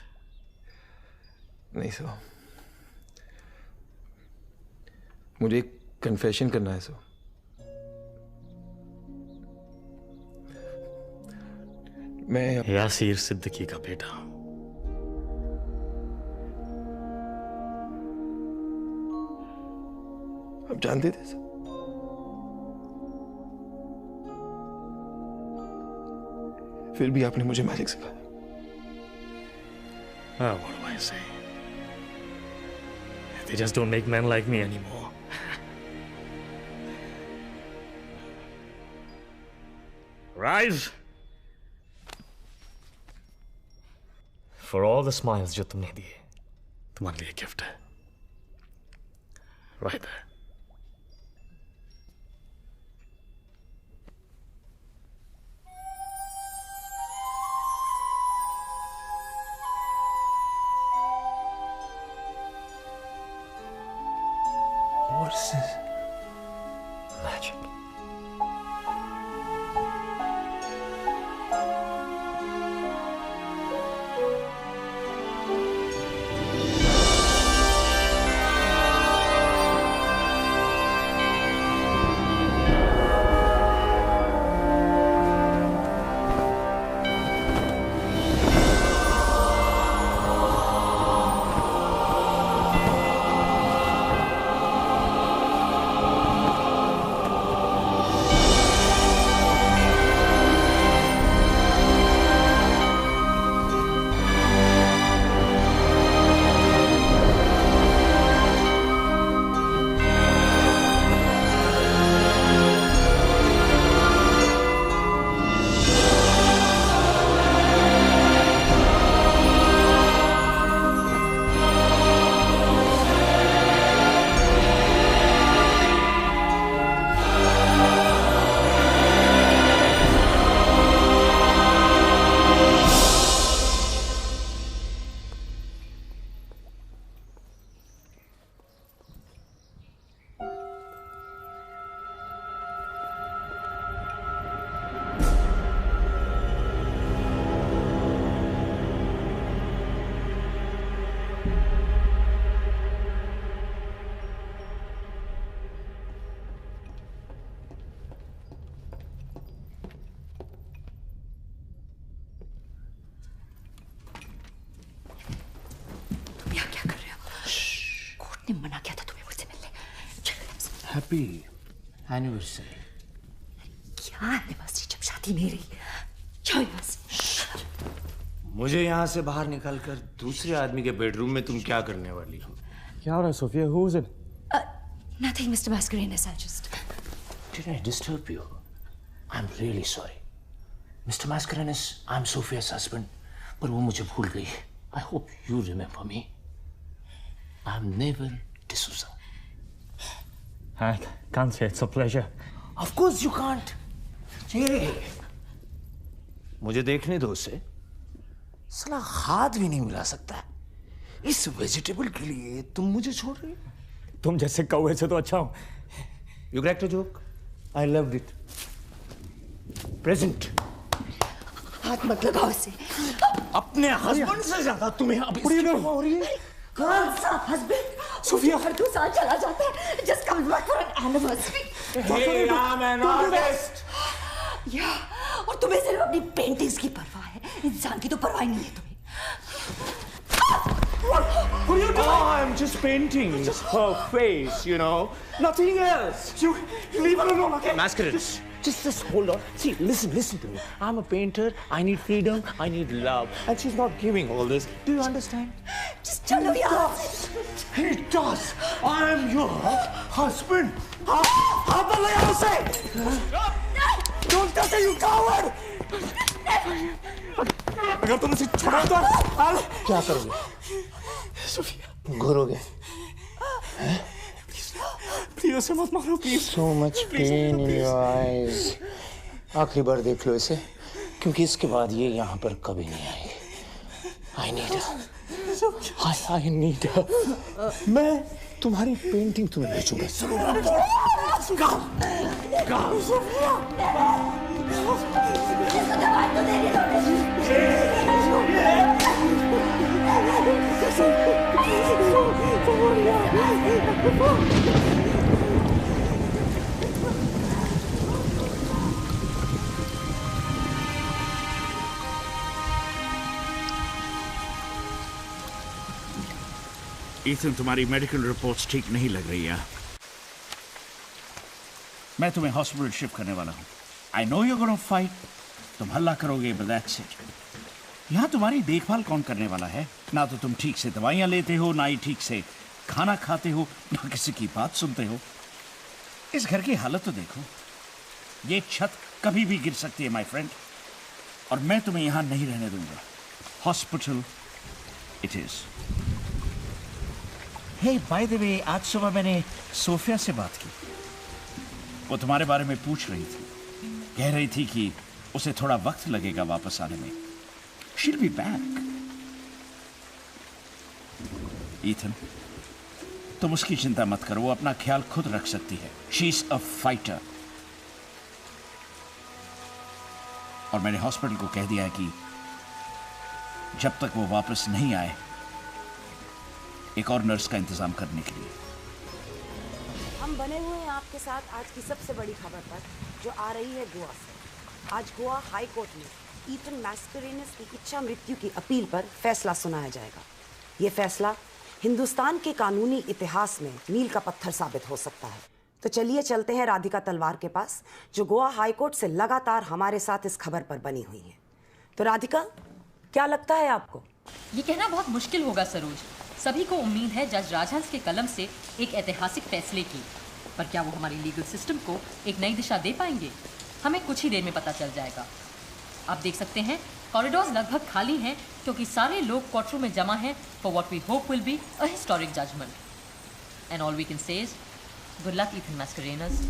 नहीं सर. मुझे एक कन्फेशन करना है सर. मैं यासीर सिद्दीकी का बेटा हूं. आप जानते थे सर? फिर भी आपने मुझे मैजिक सिखाया. What do I say? They just don't make men like me anymore. Rise! For all the smiles जो तुमने दिए, तुम्हारे लिए गिफ्ट है. Right there. What is this? Magic. ने मना किया था तुम्हें मुझसे मिलने. Happy anniversary. क्या एनिवर्सरी जब शादी नहीं रही. जाओ यहाँ से. मुझे यहाँ से बाहर निकालकर दूसरे आदमी के बेडरूम में तुम क्या करने वाली हो? क्या हो रहा है Sophia? Who is it? Nothing, Mr. Mascarenhas. I just. Did I disturb you? I'm really sorry. Mr. Mascarenhas, I'm Sophia's husband, पर वो मुझे भूल गई. I hope you remember me. I'm Neville D'Souza. I can't say it's a pleasure. Of course you can't. Hey, मुझे देखने दो उसे. साला हाथ भी नहीं मिला सकता. इस वेजिटेबल के लिए तुम मुझे छोड़ रही हो? तुम जैसे कौवे से तो अच्छा हूं. You cracked a joke. I loved it. Present. हाथ मत लगाओ इसे. अपने हस्बैंड से ज्यादा तुम्हें अब इसकी परवाह हो रही है? कौन सा हस्बैंड? सोफिया हर 2 साल चला जाता है. Just comes back for an anniversary. Hey, I'm an artist. या और तुम्हें सिर्फ अपनी पेंटिंग्स की परवाह है. इंसान की तो परवाह नहीं है तुम्हें. What are you doing? Oh, I'm just painting her face, you know. Nothing else. You leave her alone, okay? Mascarenhas, Just hold on. See, listen to me. I'm a painter. I need freedom. I need love. And she's not giving all this. Do you understand? Just chalo yaar. He does. I am your husband. Hath lagaya usse. Don't touch her, you coward. अगर तुम उसे छोड़ो तो क्या करोगे? Sophia, घूरोगे? Please उसे मत मारो, please. So much pain in your eyes. आखिरी बार देख लो इसे, क्योंकि इसके बाद ये यहाँ पर कभी नहीं आएगी। I need her. I need her. मैं तुम्हारी पेंटिंग तुम्हें भेजूंगा। ईथन, तुम्हारी मेडिकल रिपोर्ट्स ठीक नहीं लग रही है। मैं तुम्हें हॉस्पिटल शिफ्ट करने वाला हूँ। I know you gonna fight, तुम हल्ला करोगे, बट दैट्स इट। यहाँ तुम्हारी देखभाल कौन करने वाला है? ना तो तुम ठीक से दवाइयाँ लेते हो, ना ही ठीक से खाना खाते हो, ना किसी की बात सुनते हो। इस घर की हालत तो देखो। ये छत कभी भी गिर सकती है माय फ्रेंड, और मैं तुम्हें यहाँ नहीं रहने दूंगा। Hospital it is. Hey by the way, आज सुबह मैंने सोफिया से बात की। वो तुम्हारे बारे में पूछ रही थी। कह रही थी कि उसे थोड़ा वक्त लगेगा वापस आने में। She'll be back. ईथन, तुम उसकी चिंता मत करो, वो अपना ख्याल खुद रख सकती है। She's a fighter. और मैंने हॉस्पिटल को कह दिया है कि जब तक वो वापस नहीं आए, एक और नर्स का इंतजाम करने के लिए। हम बने हुए हैं आपके साथ आज की सबसे बड़ी खबर पर, जो आ रही है गोवा से। आज गोवा हाई कोर्ट में ईथन मैस्करेनस की इच्छा मृत्यु की अपील पर फैसला सुनाया जाएगा। ये फैसला हिंदुस्तान के कानूनी इतिहास में मील का पत्थर साबित हो सकता है। तो चलिए चलते हैं राधिका तलवार के पास, जो गोवा हाई कोर्ट से लगातार हमारे साथ इस खबर पर बनी हुई है। तो राधिका, क्या लगता है आपको? ये कहना बहुत मुश्किल होगा सरोज। सभी को उम्मीद है जज राजहंस के कलम से एक ऐतिहासिक फैसले की, पर क्या वो हमारी लीगल सिस्टम को एक नई दिशा दे पाएंगे? हमें कुछ ही देर में पता चल जाएगा। आप देख सकते हैं कॉरिडोर्स लगभग खाली हैं, क्योंकि सारे लोग कोर्टरूम में जमा हैं for what we hope will be a historic judgment. And all we can say is good luck Ethan Mascarenhas.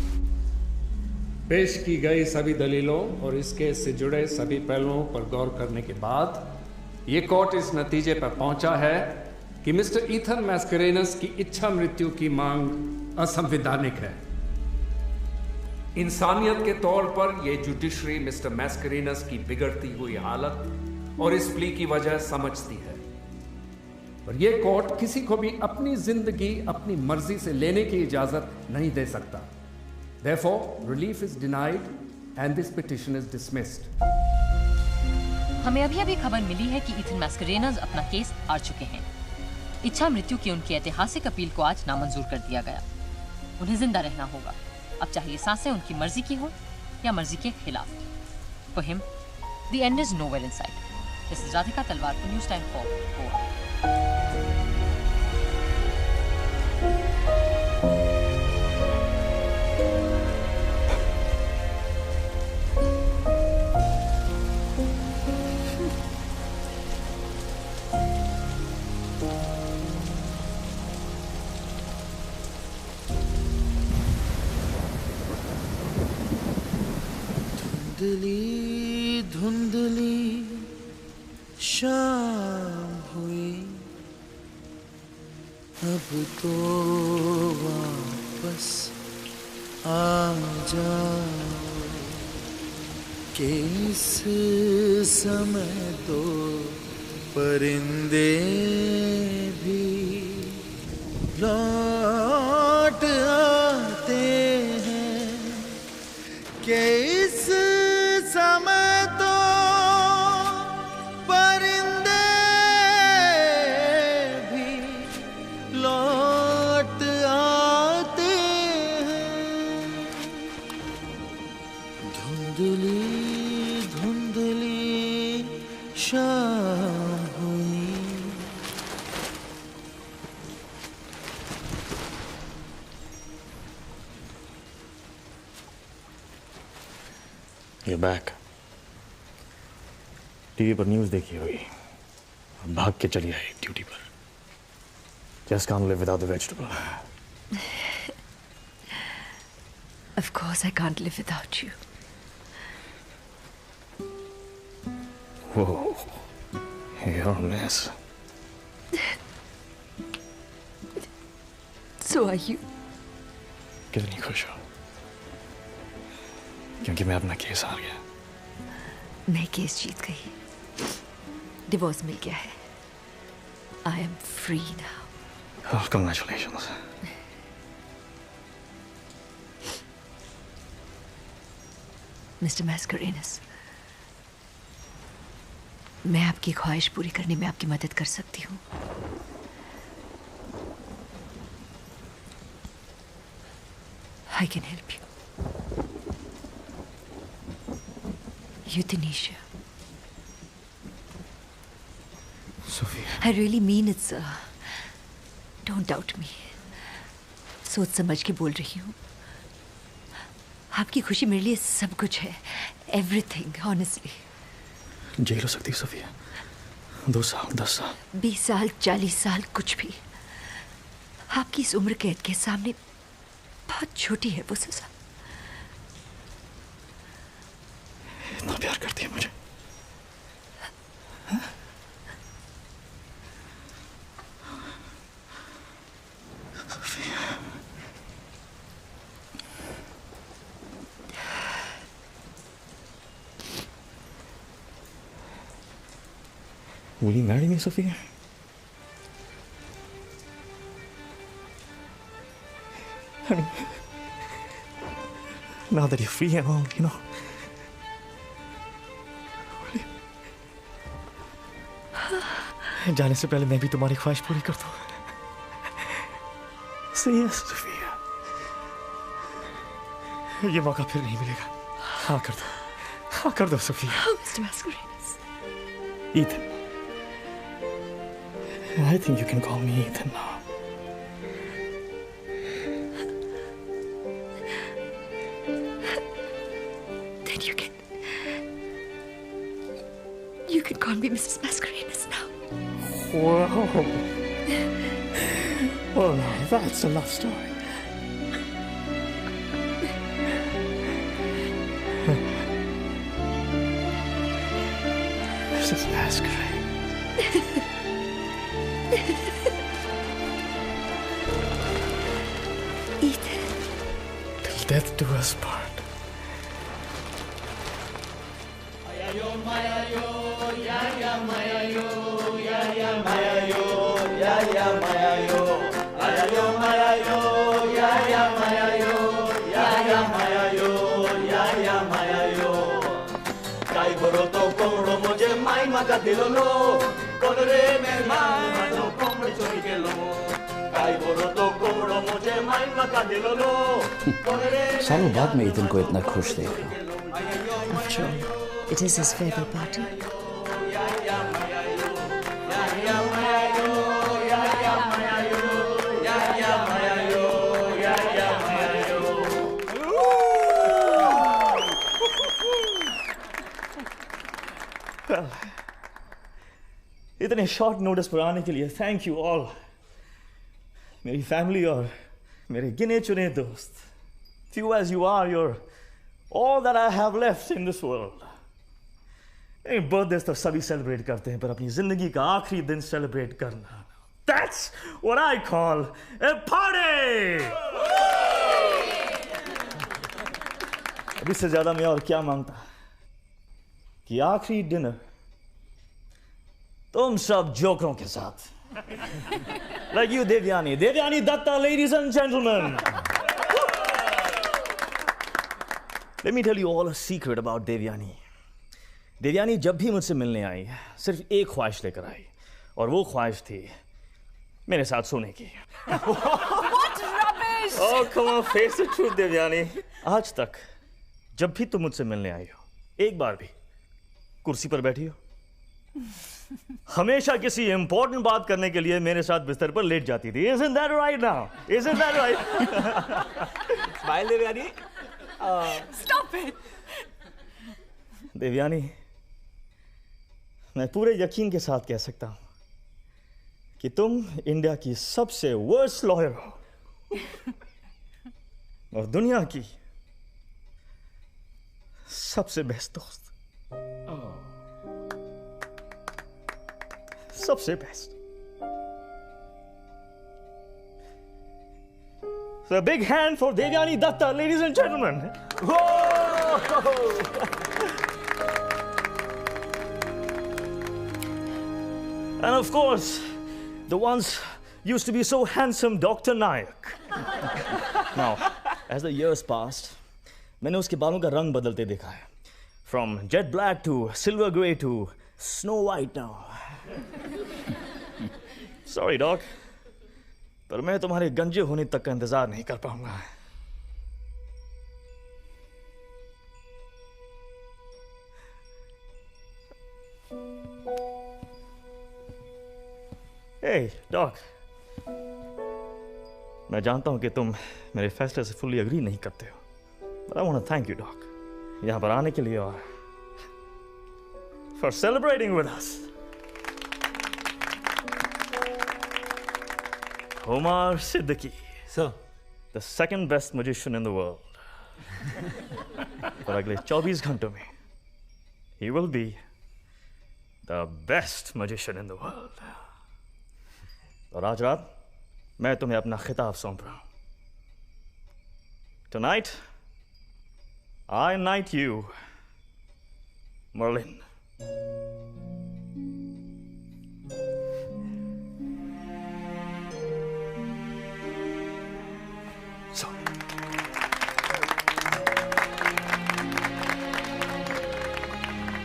पेश की गई सभी दलीलों और इस केस से जुड़े सभी पहलुओं पर गौर करने के बाद ये कोर्ट इस नतीजे पर पहुंचा है कि मिस्टर ईथन मैस्करेनस की इच्छा मृत्यु की मांग असंवैधानिक है। इंसानियत के तौर पर यह जुडिशरी मिस्टर मैस्करेनस की बिगड़ती हुई हालत और इस प्ली की वजह समझती है, और यह कोर्ट किसी को भी अपनी जिंदगी अपनी मर्जी से लेने की इजाजत नहीं दे सकता। Therefore, relief is denied and this petition is dismissed. हमें अभी खबर मिली है कि ईथन मैस्करेनस अपना केस हार चुके हैं। इच्छा मृत्यु की उनकी ऐतिहासिक अपील को आज नामंजूर कर दिया गया। उन्हें जिंदा रहना होगा, अब चाहे ये सांसें उनकी मर्जी की हो या मर्जी के खिलाफ। For him, the end is nowhere in sight. This is Radhika Talwar for News Time for Goa. धुंधली धुंधली शाम हुई, अब तो वापस आ जाओ कि इस समय तो परिंदे भी लौट आते हैं, कि इस समय तो परिंदे भी लौट आते हैं। You're back. टीवी पर न्यूज़ देखी होगी, भाग के चली आई ड्यूटी पर. Just can't live without the vegetable. Of course I can't live without you. Whoa, you're a mess. So are you. कितनी खुश हो? क्योंकि मैं अपना केस हार गया. मैं केस जीत गई. डिवोर्स मिल गया है. I am free now. Oh, congratulations. Mr. Mascarenhas, मैं आपकी ख्वाहिश पूरी करने में आपकी मदद कर सकती हूँ. I can help you. Euthanasia. Sophia. I really mean it, sir. Don't doubt me. सोच समझ के बोल रही हूँ. आपकी खुशी मेरे लिए सब कुछ है. Everything, honestly. जेल हो सकती है सोफिया. 2 साल, 10 साल, 20 साल, 40 साल, कुछ भी. आपकी इस उम्र कैद के सामने बहुत छोटी है वो सजा. इतना प्यार करती है मुझे. Will you marry me, Sophia? I mean, now that you're free and all, you know. जाने से पहले मैं भी तुम्हारी ख्वाहिश पूरी कर दूं. Say yes, Sophia. ये मौका फिर नहीं मिलेगा. हाँ कर दो. हाँ कर दो, Sophia. Oh, Mr. Mascarenhas. Ethan. I think you can call me Ethan now. Then you can call me Mrs. Mascarenhas now. Whoa. Oh, now that's a love story. Mrs. Masquerade. Ethan. Till death do us part. Maga dilolo, kolore me mai no komri chori gelo. Kai boro to komro mujhe mai maga dilolo. सालों बाद मैं Ethan को इतना खुश देख रहा हूँ. After all, it is his farewell party. Well, इतने शॉर्ट नोटिस पर आने के लिए थैंक यू ऑल. मेरी फैमिली और मेरे गिने चुने दोस्त. Few as you are, you're all that I have left in this world. Birthday तो सभी सेलिब्रेट करते हैं, पर अपनी जिंदगी का आखिरी दिन सेलिब्रेट करना, that's what I call a party. अभी से ज्यादा मैं और क्या मांगता कि आखिरी डिनर तुम सब जोकरों के साथ. Like you, Devyani. Devyani Datta, ladies and gentlemen. Let me tell you all a secret about Devyani. Devyani जब भी मुझसे मिलने आई, सिर्फ एक ख्वाहिश लेकर आई, और वो ख्वाहिश थी मेरे साथ सोने की. What rubbish! Oh, come on, face the truth, Devyani. आज तक जब भी तुम मुझसे मिलने आई हो, एक बार भी कुर्सी पर बैठी हो? हमेशा किसी इंपॉर्टेंट बात करने के लिए मेरे साथ बिस्तर पर लेट जाती थी. Isn't that right now? Isn't that right? Smile, Devyani. Stop it! Devyani, मैं पूरे यकीन के साथ कह सकता हूं कि तुम इंडिया की सबसे वर्स्ट लॉयर हो और दुनिया की सबसे बेस्ट दोस्त। सबसे best. So a big hand for Devyani Datta, ladies and gentlemen. And of course, the ones used to be so handsome, Dr. Nayak. Now, as the years passed, मैंने उसके बालों का रंग बदलते देखा है. From jet black to silver gray to snow white now. Sorry, Doc. पर मैं तुम्हारे गंजे होने तक का इंतजार नहीं कर पाऊंगा. Hey, Doc. मैं जानता हूं कि तुम मेरे फैसले से फुल्ली एग्री नहीं करते हो. But I want to thank you, Doc. यहां पर आने के लिए और for celebrating with us. Omar Siddiqui. Sir. The second best magician in the world. पर अगले 24 घंटों में he will be the best magician in the world. और आज रात मैं तुम्हें अपना खिताब सौंप रहा हूं. Tonight, I knight you, Merlin. So.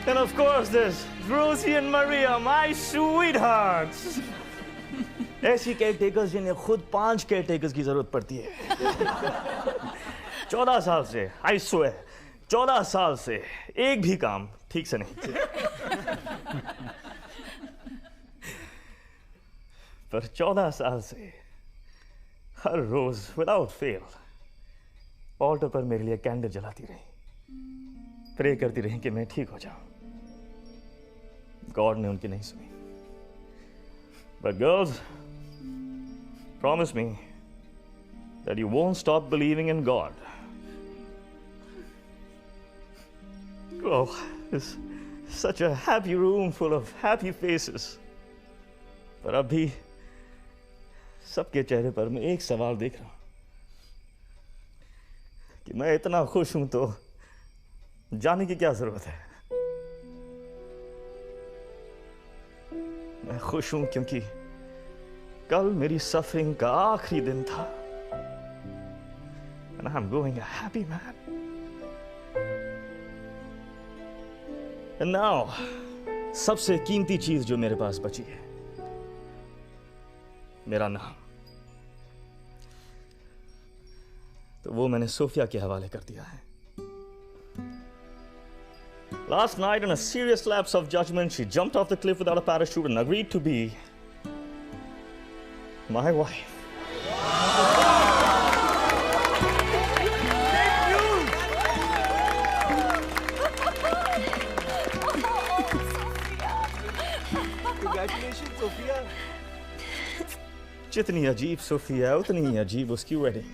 And of course, there's Rosie and Maria, my sweethearts. ऐसी केयरटेकर्स जिन्हें खुद 5 केयरटेकर्स की जरूरत पड़ती है. 14 साल से, I swear, 14 साल से एक भी काम ठीक से नहीं किया. पर 14 साल से हर रोज विदाउट फेल ऑल्टर पर मेरे लिए कैंडल जलाती रही, प्रे करती रही कि मैं ठीक हो जाऊं. गॉड ने उनकी नहीं सुनी. But girls, promise me that you won't stop believing in God. Oh, it's such a happy room full of happy faces. पर अभी सबके चेहरे पर मैं एक सवाल देख रहा हूं कि मैं इतना खुश हूं तो जाने की क्या जरूरत है. मैं खुश हूं क्योंकि कल मेरी सफरिंग का आखिरी दिन था. And I'm going a happy man. And now, सबसे कीमती चीज जो मेरे पास बची है, मेरा नाम. तो वो मैंने सोफिया के हवाले कर दिया है. Last night, in a serious lapse of judgment, she jumped off the cliff without a parachute and agreed to be my wife. Congratulations, Sophia. जितनी अजीब सोफिया उतनी ही अजीब उसकी वेडिंग.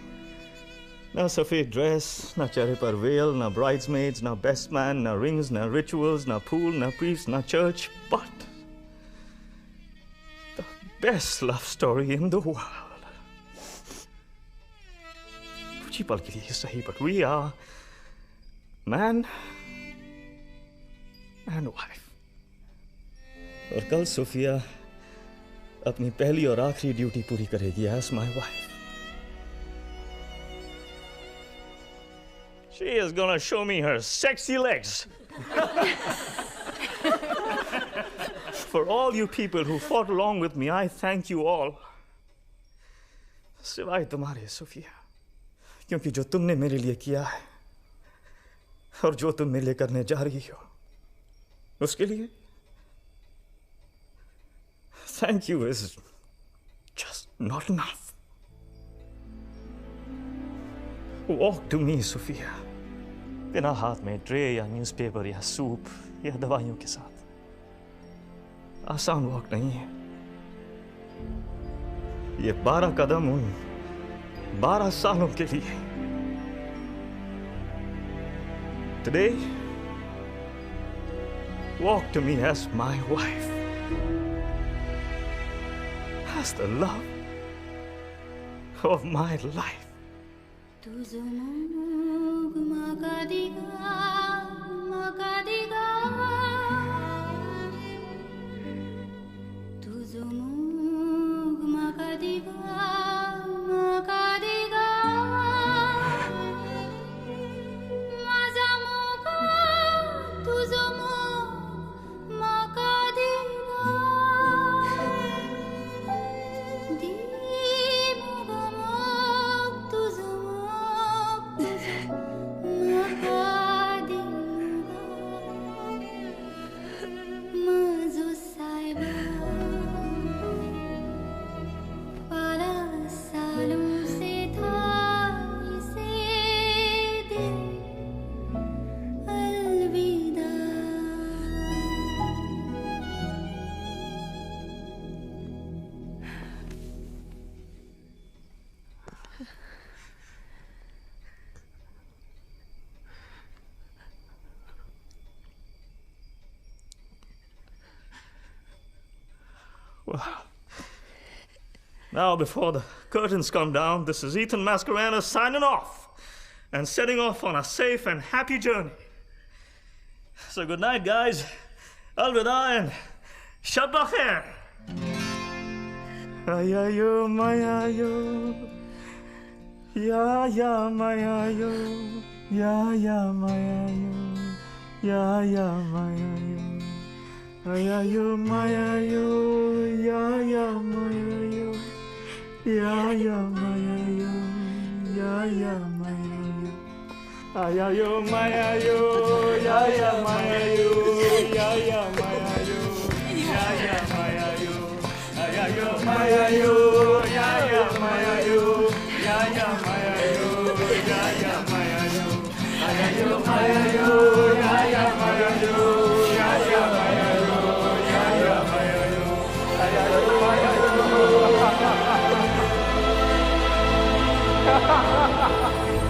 ना सफेद ड्रेस, ना चेहरे पर वेल, ना ब्राइड्समेड्स, ना बेस्ट मैन, ना रिंग्स, ना रिचुअल्स, ना पूल, ना प्रीस्ट, ना church, but the best love story in the world. कुछ ही पल के लिए सही, but we are man and wife. और कल सोफिया अपनी पहली और आखिरी ड्यूटी पूरी करेगी as my wife. She is gonna show me her sexy legs. For all you people who fought along with me, I thank you all. सिवाय तुम्हारे सोफिया, क्योंकि जो तुमने मेरे लिए किया है और जो तुम मेरे लिए करने जा रही हो, उसके लिए thank you is just not enough. Walk to me, Sophia. बिना हाथ में ट्रे या न्यूज़पेपर या सूप या दवाइयों के साथ। आसान वॉक नहीं है ये। 12 कदम उन 12 सालों के लिए। Today, walk to me as my wife, as the love of my life. Well, now before the curtains come down, this is Ethan Mascarenas signing off and setting off on a safe and happy journey. So good night, guys. Alvida and Shab Bakhair. Ayayo mayayo, ya ya mayayo, ya ya mayayo, ya ya mayayo. Ayayo mayayo, ya ya mayayo, ya ya mayayo, ya ya mayayo. Ayayo mayayo, ya ya mayayo, ya ya mayayo, ya ya mayayo. Ayayo mayayo, ya ya mayayo, ya ya mayayo, ya ya mayayo. Ayayo mayayo, ya ya mayayo, ya ya mayayo. Ha ha ha ha!